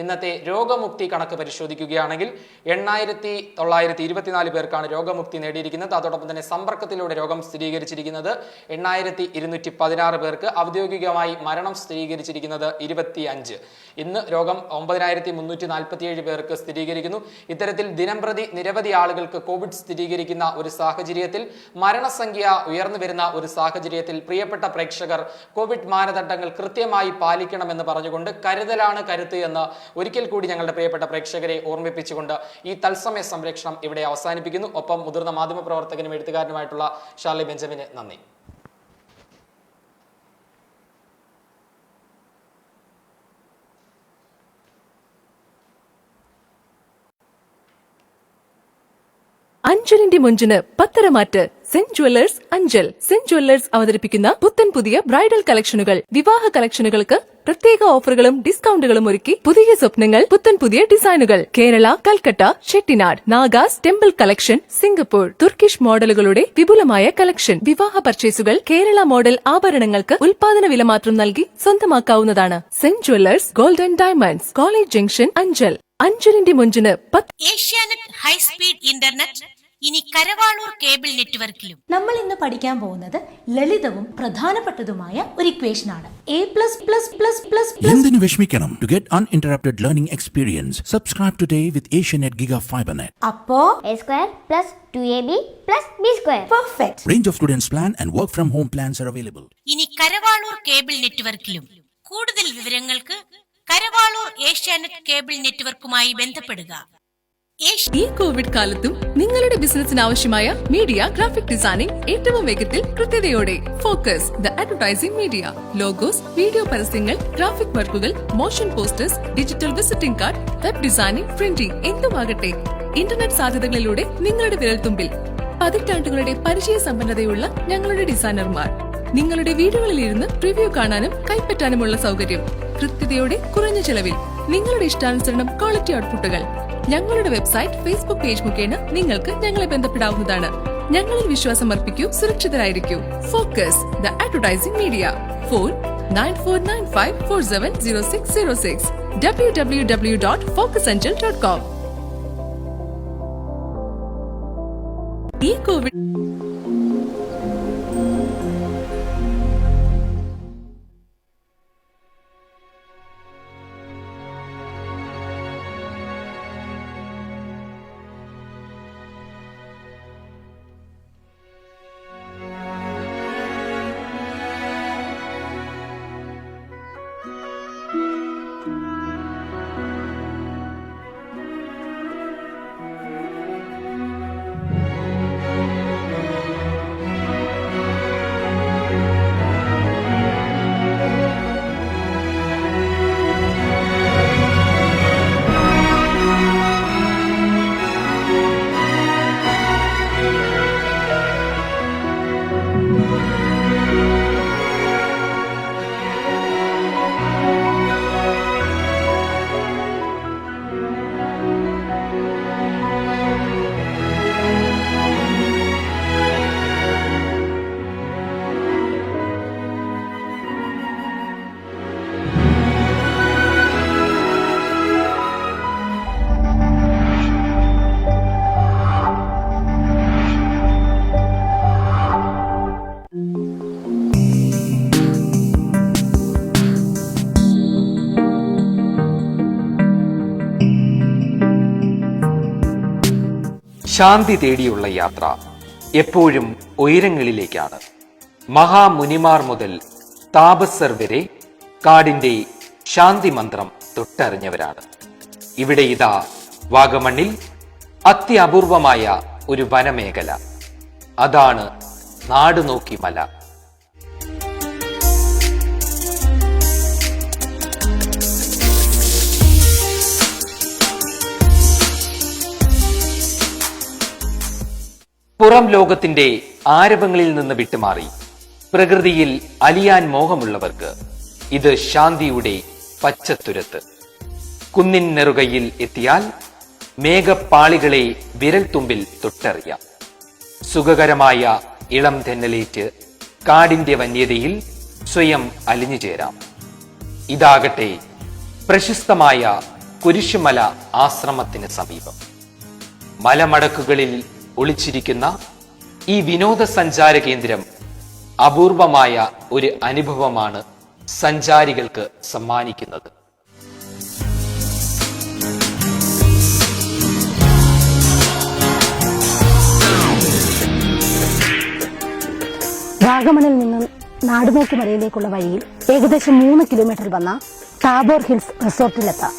ഇന്നത്തെ രോഗമുക്തി കണക്ക് പരിശോധിക്കുകയാണെങ്കിൽ 8924 പേർക്കാണ് രോഗമുക്തി നേടിയിരിക്കുന്നത്. അതോടൊപ്പം തന്നെ സമ്പർക്കത്തിലൂടെ രോഗം സ്ഥിരീകരിച്ചിരിക്കുന്നത് 8216 പേർക്ക്. ഔദ്യോഗികമായി മരണം സ്ഥിരീകരിച്ചിരിക്കുന്നത് 25. ഇന്ന് രോഗം 9347 പേർക്ക് സ്ഥിരീകരിക്കുന്നു. ഇത്തരത്തിൽ ദിനംപ്രതി നിരവധി ആളുകൾക്ക് കോവിഡ് സ്ഥിരീകരിക്കുന്ന ഒരു സാഹചര്യത്തിൽ, മരണസംഖ്യ ഉയർന്നു വരുന്ന ഒരു സാഹചര്യത്തിൽ പ്രിയപ്പെട്ട പ്രേക്ഷകർ കോവിഡ് മാനദണ്ഡങ്ങൾ കൃത്യമായി പാലിക്കണമെന്ന് പറഞ്ഞുകൊണ്ട് കരുതലാണ് കരുത്ത് എന്ന് ഒരിക്കൽ കൂടി ഞങ്ങളുടെ പ്രിയപ്പെട്ട പ്രേക്ഷകരെ ഓർമ്മിപ്പിച്ചുകൊണ്ട് ഈ തത്സമയ സംരക്ഷണം ഇവിടെ അവസാനിപ്പിക്കുന്നു. ഒപ്പം മുതിർന്ന മാധ്യമപ്രവർത്തകനും എഴുത്തുകാരനുമായിട്ടുള്ള ഷാർലി ബെഞ്ചമിന് നന്ദി. അഞ്ചലിന്റെ മുഞ്ചിന് പത്തരമാറ്റ് Saint Jewellers Anchal. Saint Jewellers അവതരിപ്പിക്കുന്ന പുത്തൻ പുതിയ ബ്രൈഡൽ കളക്ഷനുകൾ, വിവാഹ കളക്ഷനുകൾക്ക് പ്രത്യേക ഓഫറുകളും ഡിസ്കൗണ്ടുകളും ഒരുക്കി പുതിയ സ്വപ്നങ്ങൾ, പുത്തൻ പുതിയ ഡിസൈനുകൾ. Kerala, Calcutta, Chettinad, Nagas, temple collection, Singapore, Turkish മോഡലുകളുടെ വിപുലമായ കളക്ഷൻ. വിവാഹ പർച്ചേസുകൾ കേരള മോഡൽ ആഭരണങ്ങൾക്ക് ഉൽപാദന വില മാത്രം നൽകി സ്വന്തമാക്കാവുന്നതാണ്. Saint jewellers golden diamonds, college junction, Anchal. അഞ്ചലിന്റെ മുഞ്ചിന് ഏഷ്യാനെറ്റ് ഹൈസ്പീഡ് ഇന്റർനെറ്റ് ഇനി കരവാളൂർ കേബിൾ നെറ്റ്വർക്കിലും. നമ്മൾ ഇന്ന് പഠിക്കാൻ പോകുന്നത് ലളിതവും പ്രധാനപ്പെട്ടതുമായ ഒരു ഇക്വേഷൻ ആണ്. എന്തിനു വിഷമിക്കണം? To get uninterrupted learning experience, subscribe today with Asianet Giga FiberNet. അപ്പോ A² plus 2AB plus B². Perfect. Range of students plan and work from home plans are available. ഇനി കരവാളൂർ കേബിൾ നെറ്റ്വർക്കിലും. കൂടുതൽ വിവരങ്ങൾക്ക് കരവാളൂർ ഏഷ്യാനെറ്റ് കേബിൾ നെറ്റ്വർക്കുമായി ബന്ധപ്പെടുക. ഈ കോവിഡ് കാലത്തും നിങ്ങളുടെ ബിസിനസിന് ആവശ്യമായ മീഡിയ ഗ്രാഫിക് ഡിസൈനിംഗ് ഏറ്റവും വേഗത്തിൽ കൃത്യതയോടെ. Focus the advertising media. Logos, video പരസ്യങ്ങൾ, ഗ്രാഫിക് വർക്കുകൾ, motion posters, digital visiting card, web designing, printing എന്തുമാകട്ടെ, ഇന്റർനെറ്റ് സാധ്യതകളിലൂടെ നിങ്ങളുടെ വിരൽത്തുമ്പിൽ. പതിറ്റാണ്ടുകളുടെ പരിചയ സമ്പന്നതയുള്ള ഞങ്ങളുടെ ഡിസൈനർമാർ. നിങ്ങളുടെ വീടുകളിൽ ഇരുന്ന് പ്രിവ്യൂ കാണാനും കൈപ്പറ്റാനുമുള്ള സൗകര്യം. കൃത്യതയോടെ കുറഞ്ഞ ചെലവിൽ നിങ്ങളുടെ ഇഷ്ടാനുസരണം ക്വാളിറ്റി ഔട്ട്പുട്ടുകൾ. ഞങ്ങളുടെ വെബ്സൈറ്റ്, ഫേസ്ബുക്ക് പേജ് മുഖേന നിങ്ങൾക്ക് ഞങ്ങളെ ബന്ധപ്പെടാവുന്നതാണ്. ഞങ്ങളിൽ വിശ്വാസം അർപ്പിക്കൂ, സുരക്ഷിതരായിരിക്കൂ. Focus the advertising media. Phone 9495470606 www.focusangel.com. ഈ കോവിഡ് ശാന്തി തേടിയുള്ള യാത്ര എപ്പോഴും ഉയരങ്ങളിലേക്കാണ്. മഹാമുനിമാർ മുതൽ താപസർ വരെ കാടിന്റെ ശാന്തി മന്ത്രം തൊട്ടറിഞ്ഞവരാണ്. ഇവിടെ ഇതാ വാഗമണ്ണിൽ അത്യപൂർവമായ ഒരു വനമേഖല. അതാണ് നാടുനോക്കി മല. പുറം ലോകത്തിന്റെ ആരവങ്ങളിൽ നിന്ന് വിട്ടുമാറി പ്രകൃതിയിൽ അലിയാൻ മോഹമുള്ളവർക്ക് ഇത് ശാന്തിയുടെ പച്ചത്തുരത്ത്. കുന്നിൻ നെറുകയിൽ എത്തിയാൽ മേഘപ്പാളികളെ വിരൽത്തുമ്പിൽ തൊട്ടറിയാം. സുഖകരമായ ഇളം തെന്നലേറ്റ് കാടിന്റെ വന്യതയിൽ സ്വയം അലിഞ്ഞുചേരാം. ഇതാകട്ടെ പ്രശസ്തമായ കുരിശുമല ആശ്രമത്തിന് സമീപം. മലമടക്കുകളിൽ ഒളിച്ചിരിക്കുന്ന ഈ വിനോദസഞ്ചാര കേന്ദ്രം അപൂർവമായ ഒരു അനുഭവമാണ് സഞ്ചാരികൾക്ക് സമ്മാനിക്കുന്നത്. വാഗമണിൽ നിന്നും നാടുനോക്കി മലയിലേക്കുള്ള വഴിയിൽ ഏകദേശം 3 കിലോമീറ്റർ വന്ന ടാബോർ ഹിൽസ് റിസോർട്ടിലെത്താം.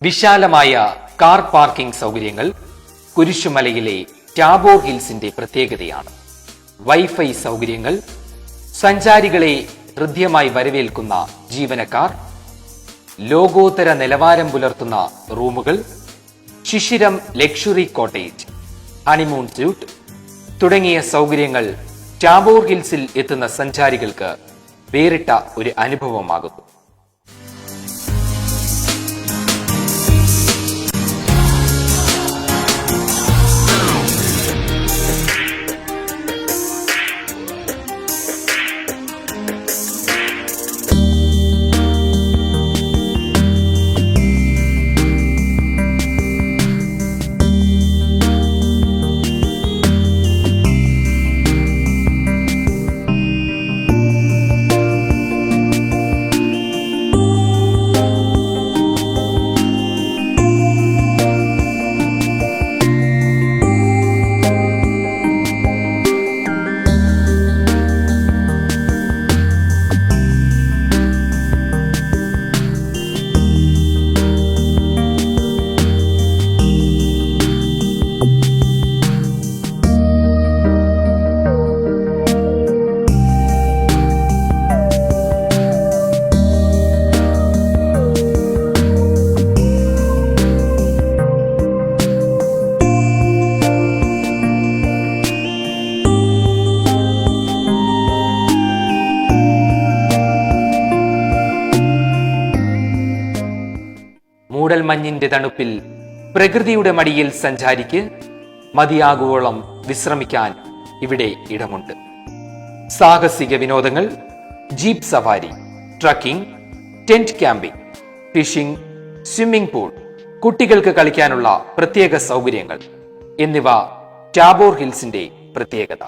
വിശാലമായ കാർ പാർക്കിംഗ് സൗകര്യങ്ങൾ കുരിശുമലയിലെ ടാബോർ ഹിൽസിന്റെ പ്രത്യേകതയാണ്. വൈഫൈ സൗകര്യങ്ങൾ, സഞ്ചാരികളെ ഹൃദ്യമായി വരവേൽക്കുന്ന ജീവനക്കാർ, ലോകോത്തര നിലവാരം പുലർത്തുന്ന റൂമുകൾ, ശിശിരം ലക്ഷറി കോട്ടേജ്, ഹണിമൂൺ സ്യൂട്ട് തുടങ്ങിയ സൗകര്യങ്ങൾ ടാബോർ ഹിൽസിൽ എത്തുന്ന സഞ്ചാരികൾക്ക് വേറിട്ട ഒരു അനുഭവമാകുന്നു. മൂടൽമഞ്ഞിന്റെ തണുപ്പിൽ പ്രകൃതിയുടെ മടിയിൽ സഞ്ചാരിക്ക് മതിയാകുവോളം വിശ്രമിക്കാൻ ഇവിടെ ഇടമുണ്ട്. സാഹസിക വിനോദങ്ങൾ, ജീപ്പ് സവാരി, trekking, tent camping, fishing, swimming pool, കുട്ടികൾക്ക് കളിക്കാനുള്ള പ്രത്യേക സൗകര്യങ്ങൾ എന്നിവ ടാബോർ ഹിൽസിന്റെ പ്രത്യേകത.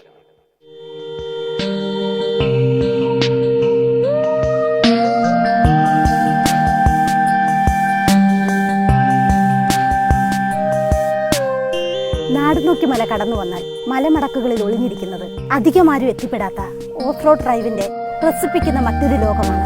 നാടുനോക്കി മല കടന്നു വന്നാൽ മലമടക്കുകളിൽ ഒളിഞ്ഞിരിക്കുന്നത് അധികമാരും എത്തിപ്പെടാത്ത ഓഫ് റോഡ് ഡ്രൈവിന്റെ ത്രസിപ്പിക്കുന്ന മറ്റൊരു ലോകമാണ്.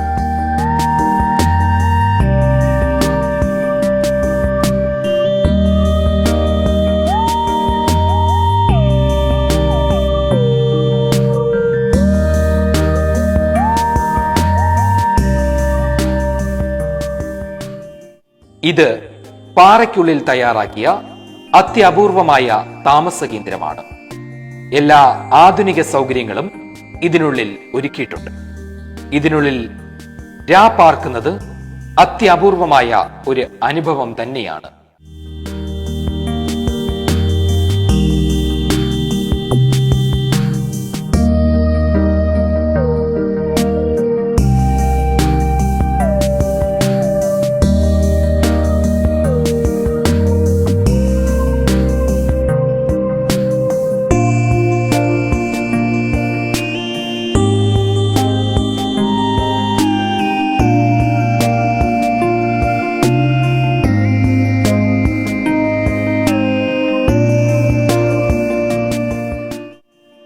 ഇത് പാറയ്ക്കുള്ളിൽ തയ്യാറാക്കിയ അത്യപൂർവമായ താമസ കേന്ദ്രമാണ്. എല്ലാ ആധുനിക സൗകര്യങ്ങളും ഇതിനുള്ളിൽ ഒരുക്കിയിട്ടുണ്ട്. ഇതിനുള്ളിൽ പാർക്കുന്നത് അത്യപൂർവമായ ഒരു അനുഭവം തന്നെയാണ്.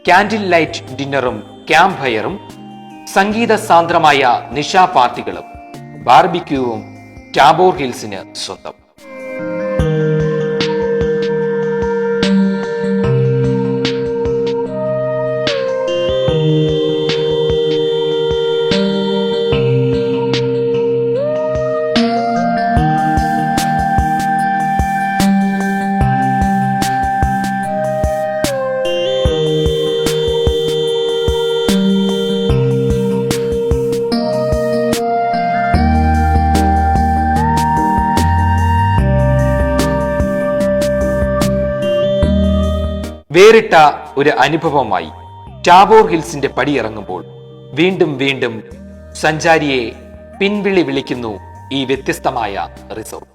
കാൻഡിൽ ലൈറ്റ് ഡിന്നറും ക്യാമ്പ് ഫയറും, സംഗീത സാന്ദ്രമായ നിശാ പാർട്ടികളും ബാർബിക്യൂവും ടാബോർ ഹിൽസിന് സ്വന്തം. വേറിട്ട ഒരു അനുഭവമായി ടാബോർ ഹിൽസിന്റെ പടിയിറങ്ങുമ്പോൾ വീണ്ടും വീണ്ടും സഞ്ചാരിയെ പിൻവിളി വിളിക്കുന്നു ഈ വ്യത്യസ്തമായ റിസോർട്ട്.